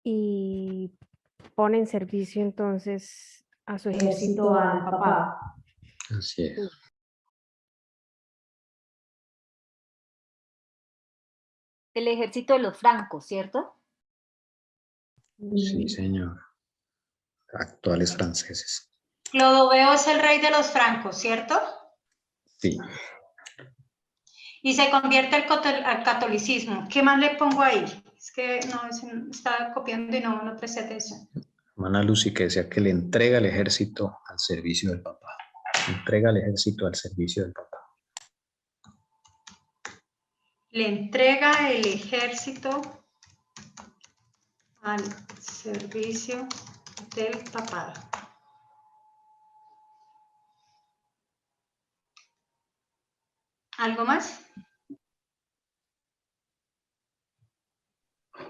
Y pone en servicio entonces a su ejército al papado. Así es. El ejército de los francos, ¿cierto? Sí, señor. Actuales franceses. Clodoveo es el rey de los francos, ¿cierto? Sí. Y se convierte al catolicismo. ¿Qué más le pongo ahí? Es que no, estaba copiando y no presté atención. Hermana Lucy que decía que le entrega el ejército al servicio del papá. Entrega el ejército al servicio del papá. Le entrega el ejército al servicio del papado. ¿Algo más?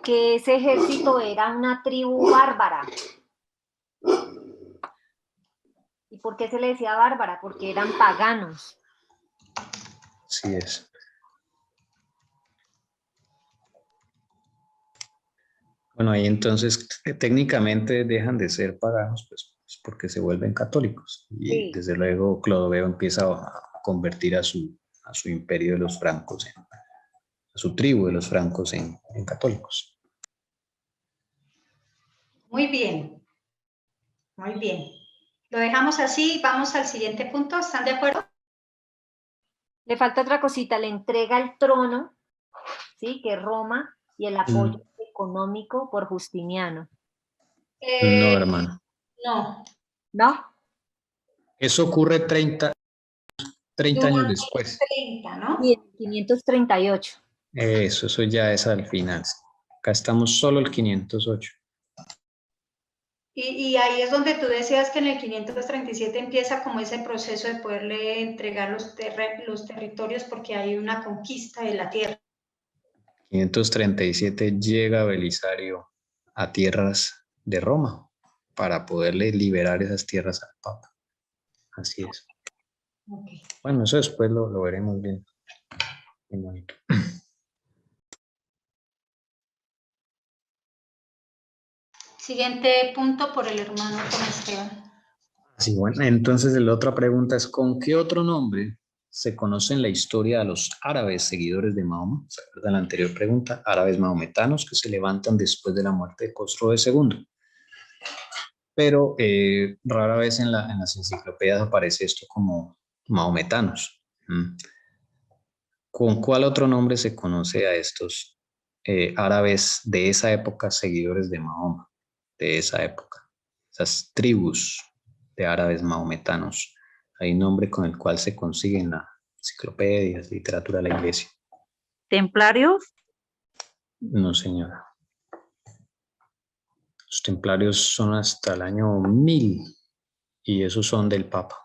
Que ese ejército era una tribu bárbara. ¿Y por qué se le decía bárbara? Porque eran paganos. Así es. Bueno, ahí entonces técnicamente dejan de ser paganos, pues porque se vuelven católicos. Y Sí. desde luego Clodoveo empieza a convertir a su imperio de los francos, a su tribu de los francos en católicos. Muy bien. Muy bien. Lo dejamos así. Vamos al siguiente punto. ¿Están de acuerdo? Le falta otra cosita, le entrega el trono, ¿sí? Que es Roma, y el apoyo económico por Justiniano. No, hermano. No. ¿No? Eso ocurre 30 años después. 30, ¿no? Y en 538. Eso ya es al final. Acá estamos solo el 508. Y ahí es donde tú decías que en el 537 empieza como ese proceso de poderle entregar los territorios porque hay una conquista de la tierra. 537 llega Belisario a tierras de Roma para poderle liberar esas tierras al Papa. Así es. Okay. Bueno, eso después lo veremos bien. Bien bonito. Siguiente punto por el hermano Tomás Esteban. Sí, bueno, entonces la otra pregunta es, ¿con qué otro nombre se conoce en la historia a los árabes seguidores de Mahoma? ¿Se acuerdan la anterior pregunta? Árabes mahometanos que se levantan después de la muerte de Cosroe II. Pero rara vez en las enciclopedias aparece esto como mahometanos. ¿Con cuál otro nombre se conoce a estos árabes de esa época, seguidores de Mahoma? De esa época, esas tribus de árabes mahometanos. Hay un nombre con el cual se consigue en las enciclopedias, literatura de la iglesia. ¿Templarios? No, señora. Los templarios son hasta el año 1000 y esos son del Papa.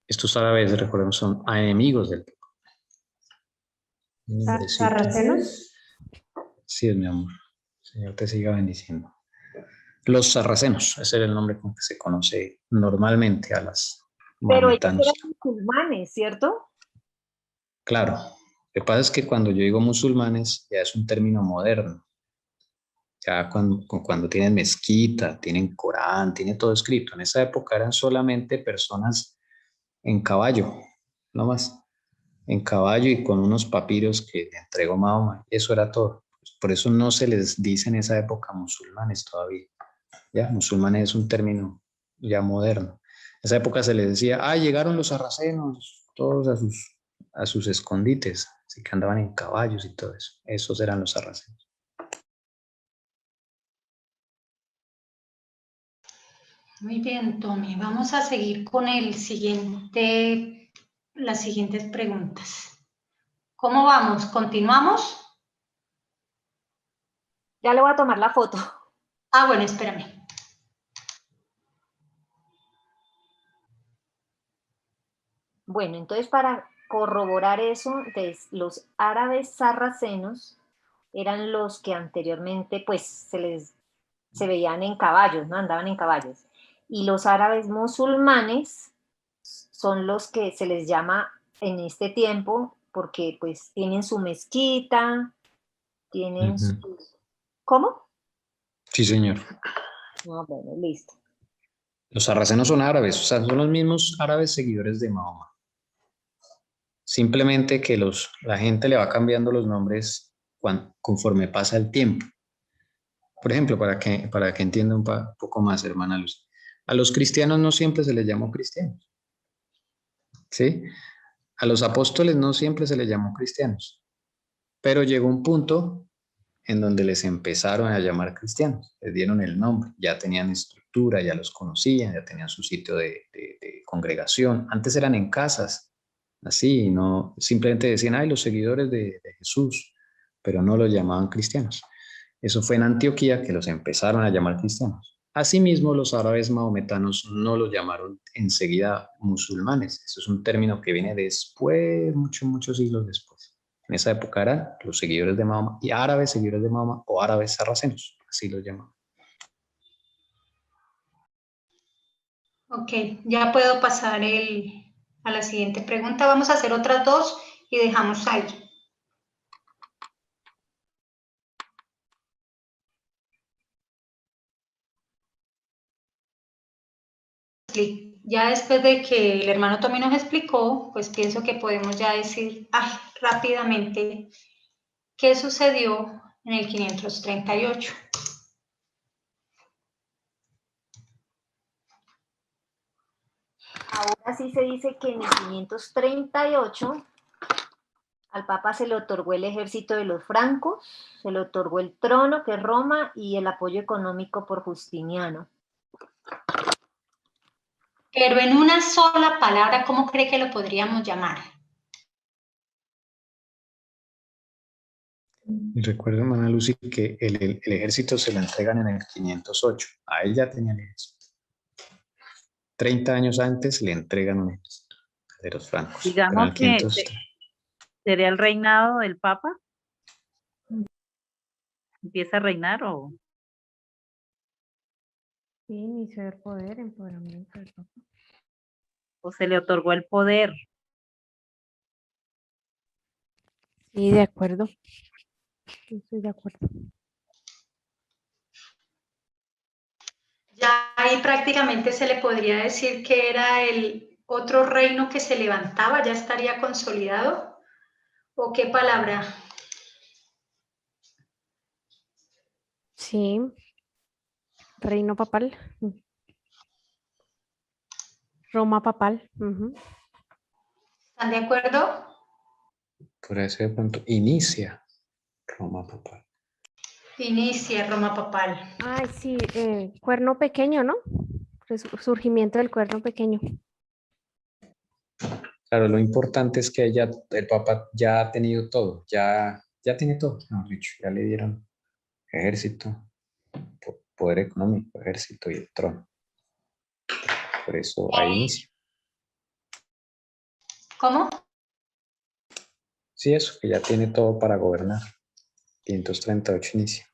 Estos árabes, recordemos, son enemigos del Papa. ¿Sarracenos? Sí, es mi amor. Señor te siga bendiciendo. Los sarracenos, ese es el nombre con que se conoce normalmente a las Pero ellos mahometanos. eran musulmanes, ¿cierto? Claro, lo que pasa es que cuando yo digo musulmanes ya es un término moderno. Ya cuando tienen mezquita, tienen Corán, tiene todo escrito. En esa época eran solamente personas en caballo, no más. En caballo y con unos papiros que le entregó Mahoma. Eso era todo. Por eso no se les dice en esa época musulmanes todavía. Ya, musulmanes es un término ya moderno. En esa época se les decía, llegaron los sarracenos, todos a sus escondites, así que andaban en caballos y todo eso. Esos eran los sarracenos. Muy bien, Tommy. Vamos a seguir con las siguientes preguntas. ¿Cómo vamos? ¿Continuamos? Ya le voy a tomar la foto. Bueno, espérame. Bueno, entonces para corroborar eso, entonces, los árabes sarracenos eran los que anteriormente pues se veían en caballos, ¿no? Andaban en caballos. Y los árabes musulmanes son los que se les llama en este tiempo porque pues tienen su mezquita, tienen su... ¿Cómo? Sí, señor. Bueno, listo. Los sarracenos son árabes, o sea, son los mismos árabes seguidores de Mahoma. Simplemente que la gente le va cambiando los nombres conforme pasa el tiempo. Por ejemplo, para que entienda un poco más, hermana Luz, a los cristianos no siempre se les llamó cristianos, ¿sí? A los apóstoles no siempre se les llamó cristianos, pero llegó un punto en donde les empezaron a llamar cristianos, les dieron el nombre, ya tenían estructura, ya los conocían, ya tenían su sitio de congregación. Antes eran en casas, así, no simplemente decían, los seguidores de Jesús, pero no los llamaban cristianos. Eso fue en Antioquía que los empezaron a llamar cristianos. Asimismo, los árabes mahometanos no los llamaron enseguida musulmanes. Eso es un término que viene después, muchos siglos después. En esa época eran los seguidores de Mahoma y árabes seguidores de Mahoma o árabes sarracenos, así los llamaban. Ok, ya puedo pasar a la siguiente pregunta. Vamos a hacer otras dos y dejamos ahí. Ya después de que el hermano Tommy nos explicó, pues pienso que podemos ya decir rápidamente qué sucedió en el 538. Ahora sí se dice que en el 538 al Papa se le otorgó el ejército de los francos, se le otorgó el trono, que es Roma, y el apoyo económico por Justiniano. Pero en una sola palabra, ¿cómo cree que lo podríamos llamar? Y recuerda, hermana Lucy, que el ejército se lo entregan en el 508. A él ya tenía el ejército. 30 años antes le entregan un ejército de los francos. Pero en Digamos el que 500 sería el reinado del Papa. ¿Empieza a reinar o? Sí, inicio del poder, empoderamiento del Papa. ¿O se le otorgó el poder? Sí, de acuerdo. Sí, estoy de acuerdo. Ya ahí prácticamente se le podría decir que era el otro reino que se levantaba, ya estaría consolidado. ¿O qué palabra? Sí, reino papal. Roma papal. Ujú. ¿Están de acuerdo? por eso de pronto inicia Roma papal. Inicia Roma papal. Ay, sí, cuerno pequeño, ¿no? Surgimiento del cuerno pequeño. Claro, lo importante es que el Papa ya ha tenido todo, ya tiene todo, mejor dicho, ya le dieron ejército, poder económico, ejército y el trono. Por eso ahí inicia. ¿Cómo? Sí, eso, que ya tiene todo para gobernar. 538 inicia.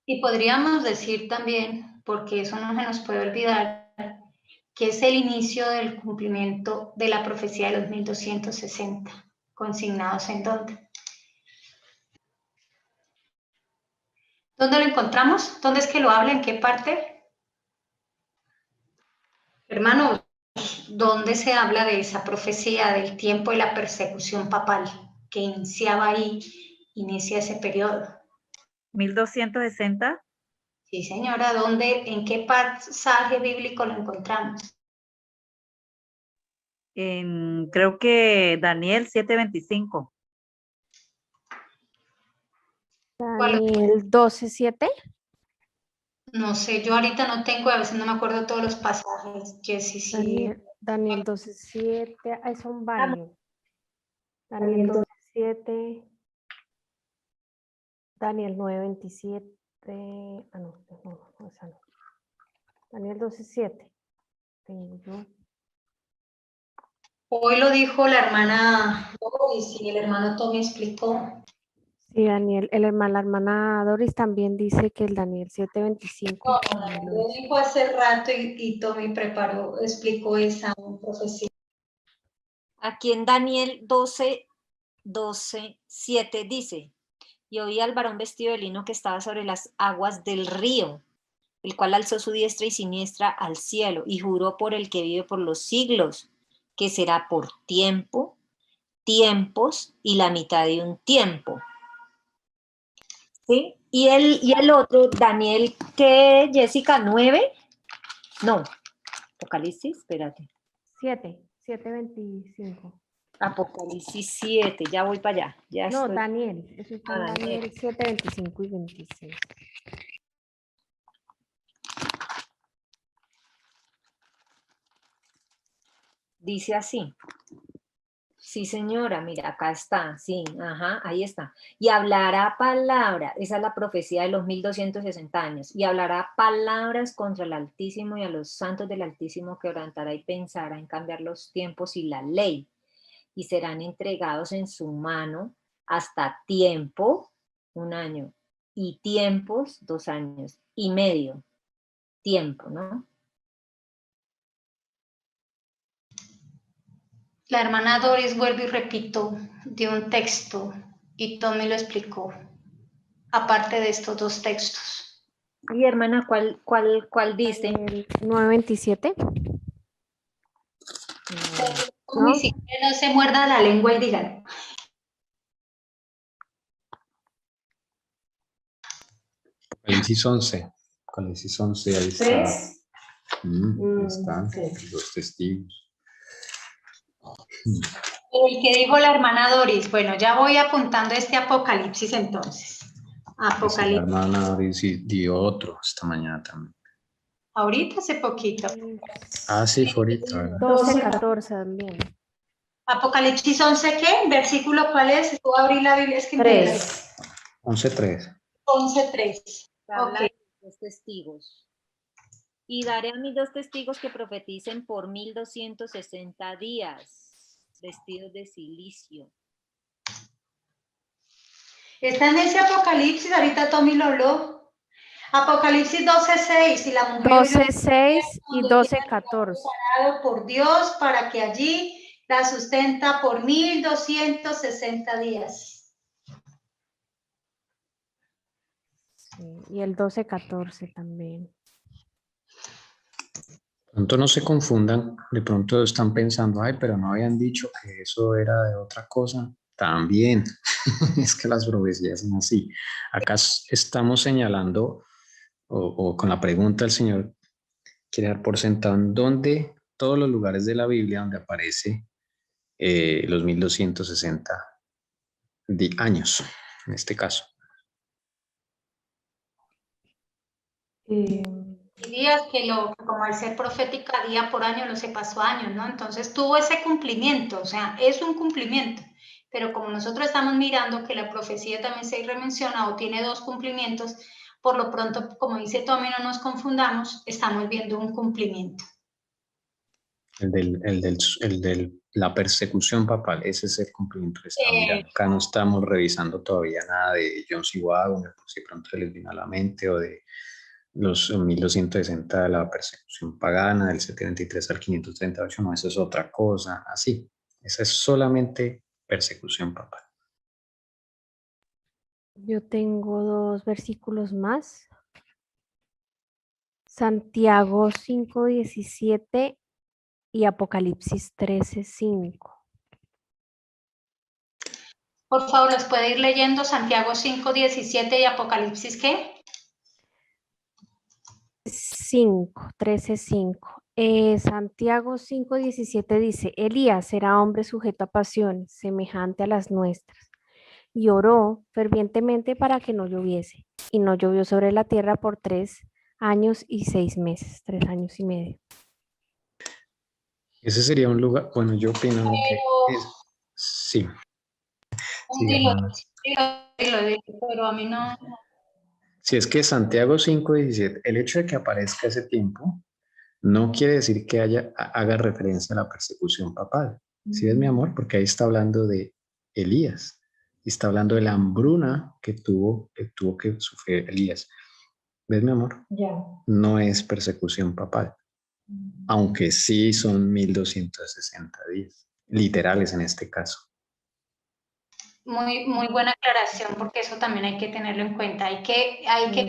Y podríamos decir también, porque eso no se nos puede olvidar, que es el inicio del cumplimiento de la profecía de los 1260, consignados en dónde. ¿Dónde lo encontramos? ¿Dónde es que lo habla? ¿En qué parte? Hermanos, ¿dónde se habla de esa profecía del tiempo de la persecución papal que iniciaba ahí, inicia ese periodo? 1260. Sí, señora, ¿dónde, en qué pasaje bíblico lo encontramos? Creo que Daniel 7:25. Daniel 12:7. No sé, yo ahorita no tengo, a veces no me acuerdo todos los pasajes. Jessy, sí. Daniel 12:7. Ay, son varios. Daniel 12:7. Daniel 9:27. Ah, no, esa no. Daniel 12:7. Tengo yo. Hoy lo dijo la hermana Doris y el hermano Tommy explicó. Sí, Daniel, la hermana Doris también dice que el Daniel 7:25. Lo dijo hace rato y Tommy explicó esa profecía. Aquí en Daniel 12:7 dice, y oí al varón vestido de lino que estaba sobre las aguas del río, el cual alzó su diestra y siniestra al cielo y juró por el que vive por los siglos, que será por tiempo, tiempos y la mitad de un tiempo. ¿Sí? Y el otro, Daniel, ¿qué? Jessica, 9. No, Apocalipsis, espérate. 7:25. Apocalipsis 7, ya voy para allá. Ya No, estoy. Daniel, eso está en Daniel. Daniel 7:25 y 26. Dice así. Sí, señora, mira, acá está, sí, ajá, ahí está. Y hablará palabras, esa es la profecía de los 1260 años, y hablará palabras contra el Altísimo y a los santos del Altísimo quebrantará y pensará en cambiar los tiempos y la ley, y serán entregados en su mano hasta tiempo, 1 año, y tiempos, 2 años, y medio, tiempo, ¿no? La hermana Doris, vuelvo y repito, dio un texto y Tommy lo explicó, aparte de estos dos textos. Y hermana, ¿cuál dice? El 9:27. Ni siquiera no se muerda la lengua y digan. Apocalipsis 11. Apocalipsis 11, ahí está. ¿Tres? Ahí están Sí. los testigos. El que dijo la hermana Doris, bueno, ya voy apuntando este Apocalipsis entonces. La Apocalipsis. hermana Doris dio otro esta mañana también. Ahorita hace poquito. Ah, sí, fue ahorita, ¿verdad? 12:14 también. Apocalipsis 11, ¿qué? ¿Versículo cuál es? Tú abrí la Biblia, es que 3. 11:3. 11:3. Habla Ok. de los testigos. Y daré a mis 2 testigos que profeticen por 1260 días, vestidos de silicio. Está en ese Apocalipsis, ahorita Tommy lo habló. Apocalipsis 12:6 y la mujer 12:6 y donde tiene 12:14. preparado por Dios para que allí la sustenta por 1260 días. Sí, y el 12:14 también. De pronto no se confundan, de pronto están pensando, ay, pero no habían dicho que eso era de otra cosa. También, es que las profecías son así. Acá estamos señalando, o con la pregunta el Señor quiere dar por sentado en dónde todos los lugares de la Biblia donde aparece los 1260 años, en este caso. Días que como al ser profética día por año, no se pasó años, ¿no? Entonces tuvo ese cumplimiento, o sea, es un cumplimiento. Pero como nosotros estamos mirando que la profecía también se remenciona o tiene 2 cumplimientos, por lo pronto, como dice Tommy, no nos confundamos, estamos viendo un cumplimiento. El de la persecución papal, ese es el cumplimiento que estamos mirando. Acá no estamos revisando todavía nada de John C. Waggoner, por si pronto les viene a la mente, o de los 1260 de la persecución pagana, del 73 al 538, no, eso es otra cosa, así. Esa es solamente persecución papal. Yo tengo 2 versículos más. Santiago 5:17 y Apocalipsis 13:5. Por favor, ¿los puede ir leyendo? Santiago 5:17 y Apocalipsis, ¿qué? 13:5. Santiago 5:17 dice, Elías era hombre sujeto a pasiones, semejante a las nuestras, y oró fervientemente para que no lloviese, y no llovió sobre la tierra por 3 años y 6 meses, 3 años y medio. Ese sería un lugar, bueno, yo opino que sí. Sí, Dilo, hermano. pero a mí no. Si es que Santiago 5:17, el hecho de que aparezca ese tiempo no quiere decir que haga referencia a la persecución papal. ¿Sí ves, mi amor? Porque ahí está hablando de Elías. Y está hablando de la hambruna que tuvo que sufrir Elías. ¿Ves, mi amor? Ya. No es persecución papal. Aunque sí son 1260 días. Literales en este caso. Muy, muy buena aclaración, porque eso también hay que tenerlo en cuenta. Hay que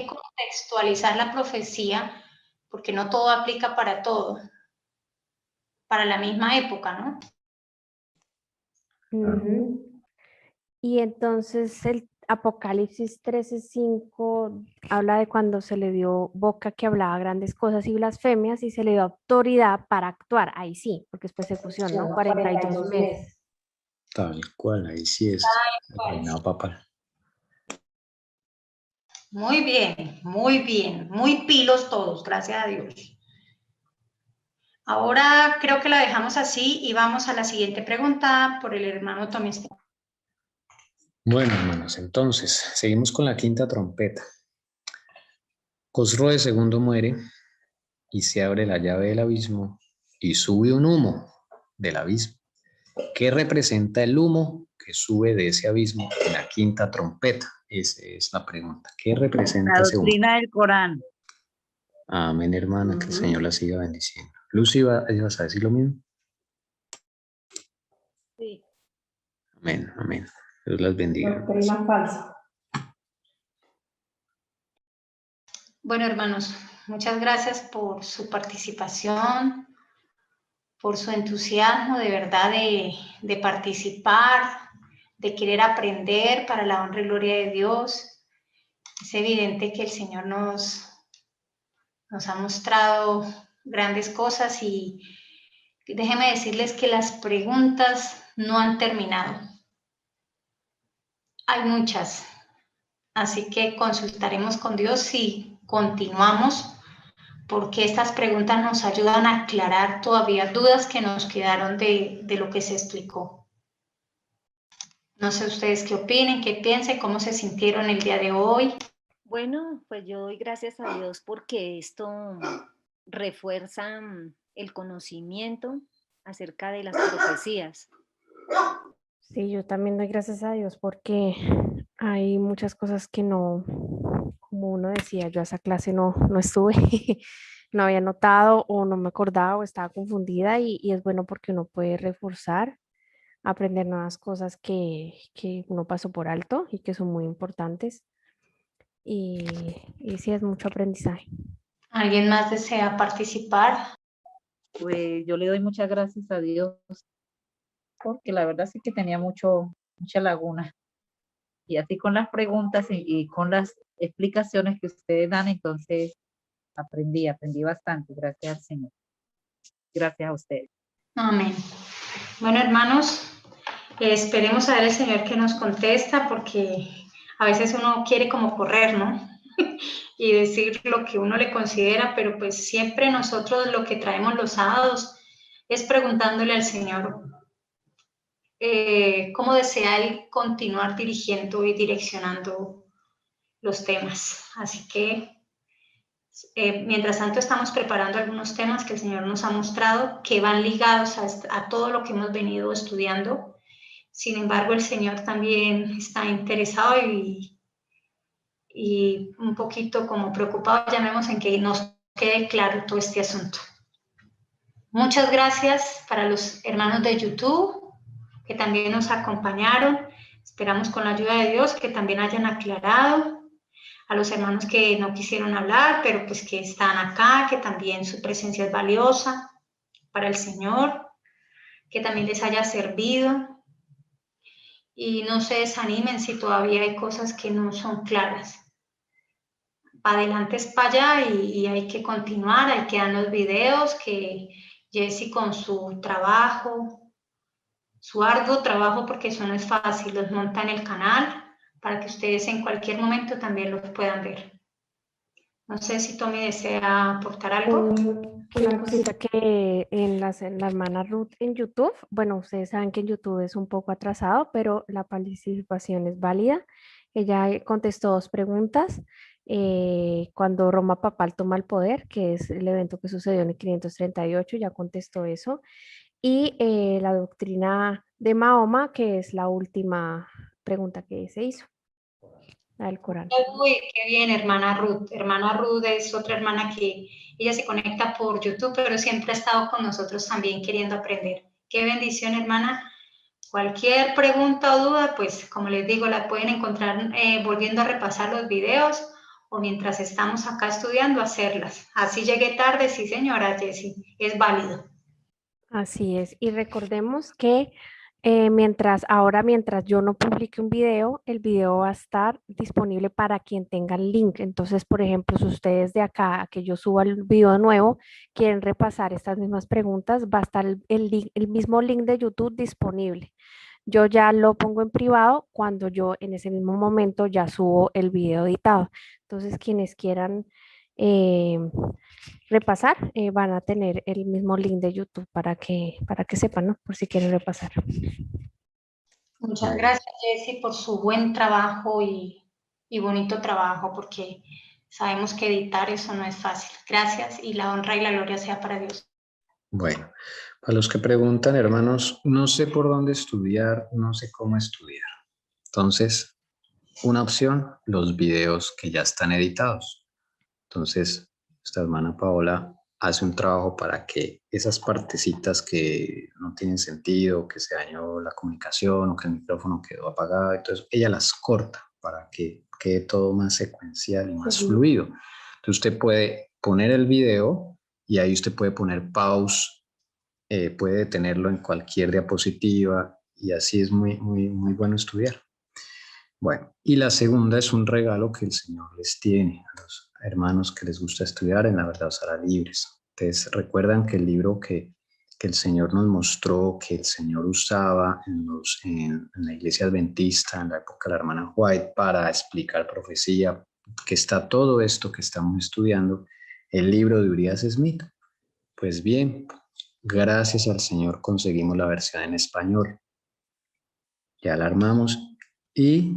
contextualizar la profecía, porque no todo aplica para todo, para la misma época, ¿no? Y entonces el Apocalipsis 13:5 habla de cuando se le dio boca que hablaba grandes cosas y blasfemias y se le dio autoridad para actuar. Ahí sí, porque es persecución, ¿no? 42 meses. Tal cual, ahí sí es el reinado papal. Muy bien, muy pilos todos, gracias a Dios. Ahora creo que la dejamos así y vamos a la siguiente pregunta por el hermano Tommy. Bueno, hermanos, entonces seguimos con la quinta trompeta. Cosro II muere y se abre la llave del abismo y sube un humo del abismo. ¿Qué representa el humo que sube de ese abismo en la quinta trompeta? Esa es la pregunta. ¿Qué representa La ese humo? doctrina del Corán. Amén, hermana, que el Señor la siga bendiciendo. Lucy, ¿ibas a decir lo mismo? Sí. Amén, amén. Dios las bendiga. Doctrina falsa. Bueno, hermanos, muchas gracias por su participación, por su entusiasmo de verdad de participar, de querer aprender para la honra y gloria de Dios. Es evidente que el Señor nos ha mostrado grandes cosas y déjenme decirles que las preguntas no han terminado. Hay muchas, así que consultaremos con Dios si continuamos porque estas preguntas nos ayudan a aclarar todavía dudas que nos quedaron de lo que se explicó. No sé ustedes qué opinen, qué piensen, cómo se sintieron el día de hoy. Bueno, pues yo doy gracias a Dios porque esto refuerza el conocimiento acerca de las profecías. Sí, yo también doy gracias a Dios porque hay muchas cosas que no, como uno decía, yo a esa clase no estuve, no había notado o no me acordaba o estaba confundida y es bueno porque uno puede reforzar, aprender nuevas cosas que uno pasó por alto y que son muy importantes y sí es mucho aprendizaje. ¿Alguien más desea participar? Pues yo le doy muchas gracias a Dios porque la verdad sí que tenía mucha laguna. Y así con las preguntas y con las explicaciones que ustedes dan, entonces aprendí bastante, gracias al Señor. Gracias a ustedes. Amén. Bueno, hermanos, esperemos a ver el Señor que nos contesta, porque a veces uno quiere como correr, ¿no? Y decir lo que uno le considera, pero pues siempre nosotros lo que traemos los sábados es preguntándole al Señor cómo desea Él continuar dirigiendo y direccionando los temas. Así que mientras tanto estamos preparando algunos temas que el Señor nos ha mostrado que van ligados a todo lo que hemos venido estudiando. Sin embargo, el Señor también está interesado y un poquito como preocupado, llamemos, en que nos quede claro todo este asunto. Muchas gracias para los hermanos de YouTube que también nos acompañaron. Esperamos con la ayuda de Dios que también hayan aclarado. A los hermanos que no quisieron hablar, pero pues que están acá, que también su presencia es valiosa para el Señor, que también les haya servido. Y no se desanimen si todavía hay cosas que no son claras. Para adelante es para allá y hay que continuar, hay que dar los videos que Jessy con su trabajo, su arduo trabajo, porque eso no es fácil, los monta en el canal para que ustedes en cualquier momento también los puedan ver. No sé si Tommy desea aportar algo. Una cosita que en la hermana Ruth en YouTube, bueno, ustedes saben que en YouTube es un poco atrasado, pero la participación es válida. Ella contestó 2 preguntas. Cuando Roma Papal toma el poder, que es el evento que sucedió en el 538, ya contestó eso. Y la doctrina de Mahoma, que es la última pregunta que se hizo, la del Corán. Uy, qué bien, hermana Ruth. Hermana Ruth es otra hermana que ella se conecta por YouTube, pero siempre ha estado con nosotros también queriendo aprender. Qué bendición, hermana. Cualquier pregunta o duda, pues como les digo, la pueden encontrar volviendo a repasar los videos o mientras estamos acá estudiando, hacerlas. Así llegué tarde, sí señora Jessy, es válido. Así es. Y recordemos que mientras yo no publique un video, el video va a estar disponible para quien tenga el link. Entonces, por ejemplo, si ustedes de acá, que yo suba el video nuevo, quieren repasar estas mismas preguntas, va a estar el mismo link de YouTube disponible. Yo ya lo pongo en privado cuando yo en ese mismo momento ya subo el video editado. Entonces, quienes quieran repasar, van a tener el mismo link de YouTube para que sepan, ¿no? Por si quieren repasar. Muchas gracias, Jessy, por su buen trabajo y bonito trabajo, porque sabemos que editar eso no es fácil. Gracias y la honra y la gloria sea para Dios. Bueno, para los que preguntan, hermanos, no sé por dónde estudiar, no sé cómo estudiar. Entonces, una opción, los videos que ya están editados. Entonces, esta hermana Paola hace un trabajo para que esas partecitas que no tienen sentido, que se dañó la comunicación o que el micrófono quedó apagado, entonces ella las corta para que quede todo más secuencial y más fluido. Entonces usted puede poner el video y ahí usted puede poner pause, puede detenerlo en cualquier diapositiva y así es muy bueno estudiar. Bueno, y la segunda es un regalo que el Señor les tiene a los hermanos que les gusta estudiar en La Verdad os hará libres. Ustedes recuerdan que el libro que el Señor nos mostró, que el Señor usaba en la iglesia adventista, en la época de la hermana White, para explicar profecía, que está todo esto que estamos estudiando el libro de Urias Smith. Pues bien, gracias al Señor conseguimos la versión en español. Ya la armamos y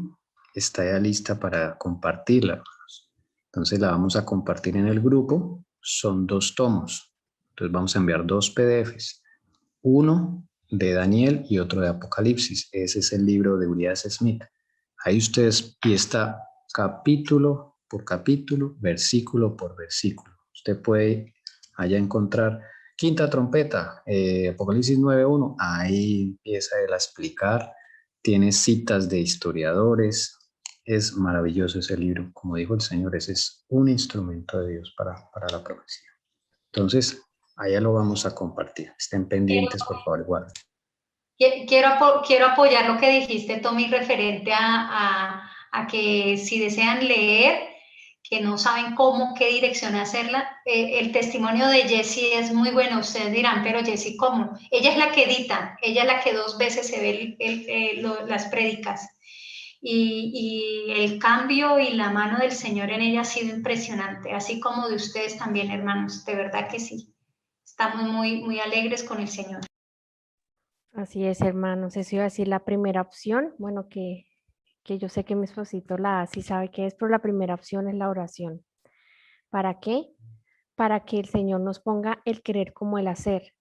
está ya lista para compartirla. Entonces la vamos a compartir en el grupo. Son 2 tomos. Entonces vamos a enviar 2 PDFs. Uno de Daniel y otro de Apocalipsis. Ese es el libro de Urias Smith. Ahí ustedes, y está capítulo por capítulo, versículo por versículo. Usted puede allá encontrar quinta trompeta, Apocalipsis 9:1. Ahí empieza él a explicar. Tiene citas de historiadores. Es maravilloso ese libro. Como dijo el Señor, ese es un instrumento de Dios para la profecía. Entonces, allá lo vamos a compartir. Estén pendientes, por favor, igual. Quiero apoyar lo que dijiste, Tommy, referente a que si desean leer, que no saben cómo, qué dirección hacerla. El testimonio de Jessie es muy bueno. Ustedes dirán, pero Jessie, ¿cómo? Ella es la que edita, ella es la que 2 veces se ve las prédicas. Y el cambio y la mano del Señor en ella ha sido impresionante, así como de ustedes también, hermanos. De verdad que sí. Estamos muy, muy alegres con el Señor. Así es, hermanos. Eso iba a decir la primera opción. Bueno, que yo sé que mi esposito sí sabe qué es, pero la primera opción es la oración. ¿Para qué? Para que el Señor nos ponga el querer como el hacer,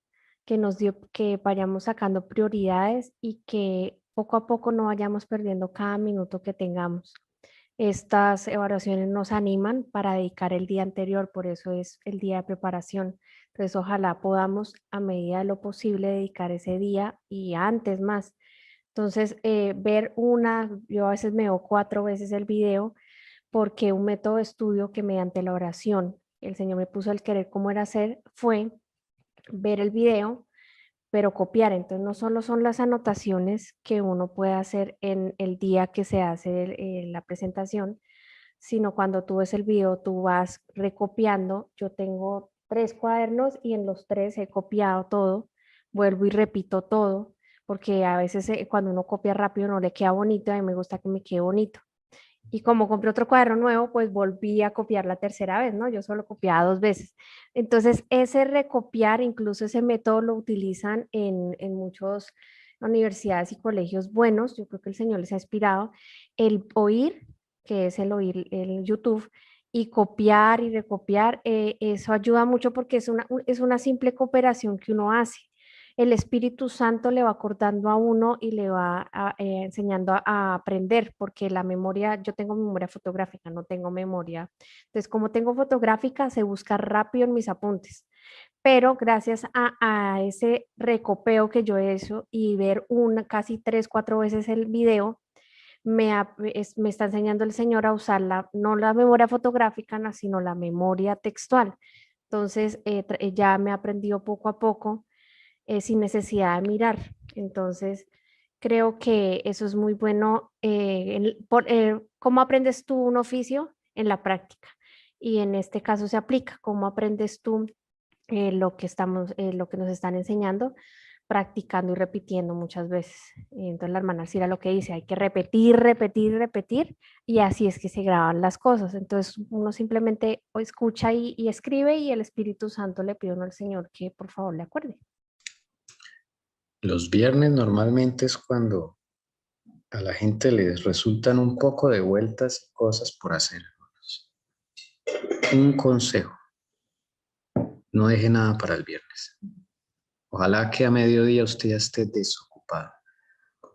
que vayamos sacando prioridades y que poco a poco no vayamos perdiendo cada minuto que tengamos. Estas evaluaciones nos animan para dedicar el día anterior, por eso es el día de preparación. Entonces, ojalá podamos, a medida de lo posible, dedicar ese día y antes más. Entonces, yo a veces me veo 4 veces el video porque un método de estudio que mediante la oración el Señor me puso el querer cómo era hacer fue ver el video, pero copiar. Entonces, no solo son las anotaciones que uno puede hacer en el día que se hace la presentación, sino cuando tú ves el video, tú vas recopiando. Yo tengo 3 cuadernos y en los 3 he copiado todo, vuelvo y repito todo, porque a veces cuando uno copia rápido no le queda bonito, a mí me gusta que me quede bonito. Y como compré otro cuaderno nuevo, pues volví a copiar la tercera vez, ¿no? Yo solo copiaba 2 veces. Entonces, ese recopiar, incluso ese método lo utilizan en muchas universidades y colegios buenos. Yo creo que el Señor les ha inspirado el oír, que es el oír el YouTube, y copiar y recopiar. Eso ayuda mucho porque es una simple cooperación que uno hace. El Espíritu Santo le va acordando a uno y le va enseñando a aprender, porque la memoria, yo tengo memoria fotográfica, no tengo memoria. Entonces, como tengo fotográfica, se busca rápido en mis apuntes. Pero gracias a ese recopeo que yo he hecho y ver casi 3, 4 veces el video, me está enseñando el Señor a usar no la memoria fotográfica, sino la memoria textual. Entonces, ya me he aprendido poco a poco sin necesidad de mirar. Entonces, creo que eso es muy bueno. ¿Cómo aprendes tú un oficio? En la práctica. Y en este caso se aplica. ¿Cómo aprendes tú lo que nos están enseñando? Practicando y repitiendo muchas veces. Entonces la hermana Cira lo que dice, hay que repetir, repetir, repetir, y así es que se graban las cosas. Entonces uno simplemente escucha y escribe, y el Espíritu Santo le pide a uno al Señor que por favor le acuerde. Los viernes normalmente es cuando a la gente les resultan un poco de vueltas y cosas por hacer. Un consejo: no deje nada para el viernes. Ojalá que a mediodía usted ya esté desocupado.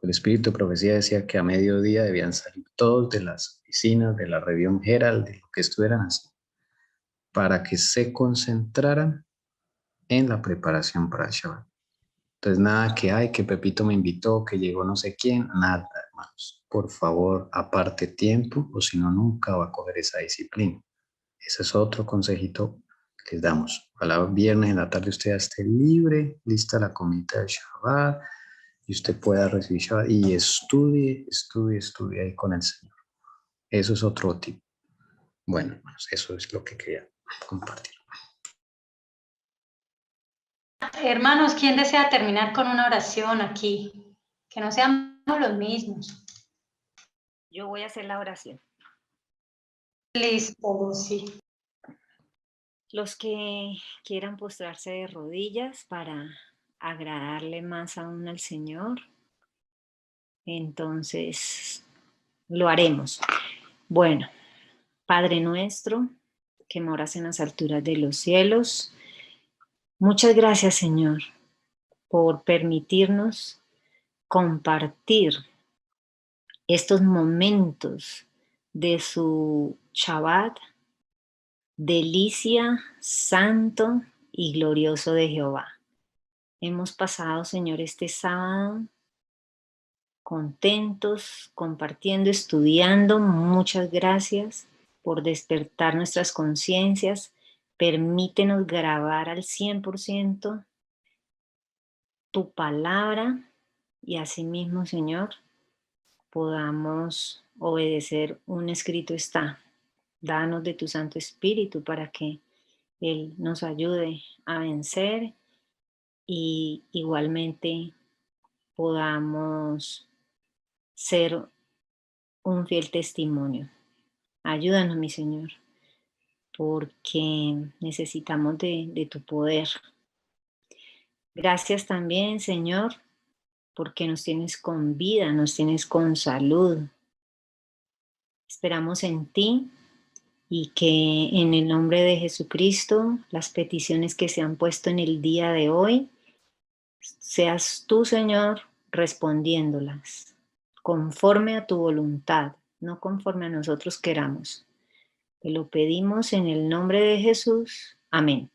El espíritu de profecía decía que a mediodía debían salir todos de las oficinas, de la reunión Herald, de lo que estuvieran haciendo, para que se concentraran en la preparación para el Shabbat. Entonces, nada que Pepito me invitó, que llegó no sé quién, nada, hermanos. Por favor, aparte tiempo, o si no, nunca va a coger esa disciplina. Ese es otro consejito que les damos. Ojalá viernes en la tarde usted ya esté libre, lista la comida del Shabbat, y usted pueda recibir Shabbat y estudie ahí con el Señor. Eso es otro tip. Bueno, hermanos, eso es lo que quería compartir. Hermanos, ¿quién desea terminar con una oración aquí? Que no seamos los mismos. Yo voy a hacer la oración. Listo, Lucy. Los que quieran postrarse de rodillas para agradarle más aún al Señor, entonces lo haremos. Bueno, Padre nuestro, que moras en las alturas de los cielos, muchas gracias, Señor, por permitirnos compartir estos momentos de su Shabbat, delicia, santo y glorioso de Jehová. Hemos pasado, Señor, este sábado contentos, compartiendo, estudiando. Muchas gracias por despertar nuestras conciencias. Permítenos grabar al 100% tu palabra y asimismo, Señor, podamos obedecer un escrito está. Danos de tu Santo Espíritu para que Él nos ayude a vencer y igualmente podamos ser un fiel testimonio. Ayúdanos, mi Señor, porque necesitamos de tu poder. Gracias también, Señor, porque nos tienes con vida, nos tienes con salud. Esperamos en ti y que en el nombre de Jesucristo, las peticiones que se han puesto en el día de hoy, seas tú, Señor, respondiéndolas conforme a tu voluntad, no conforme a nosotros queramos. Te lo pedimos en el nombre de Jesús. Amén.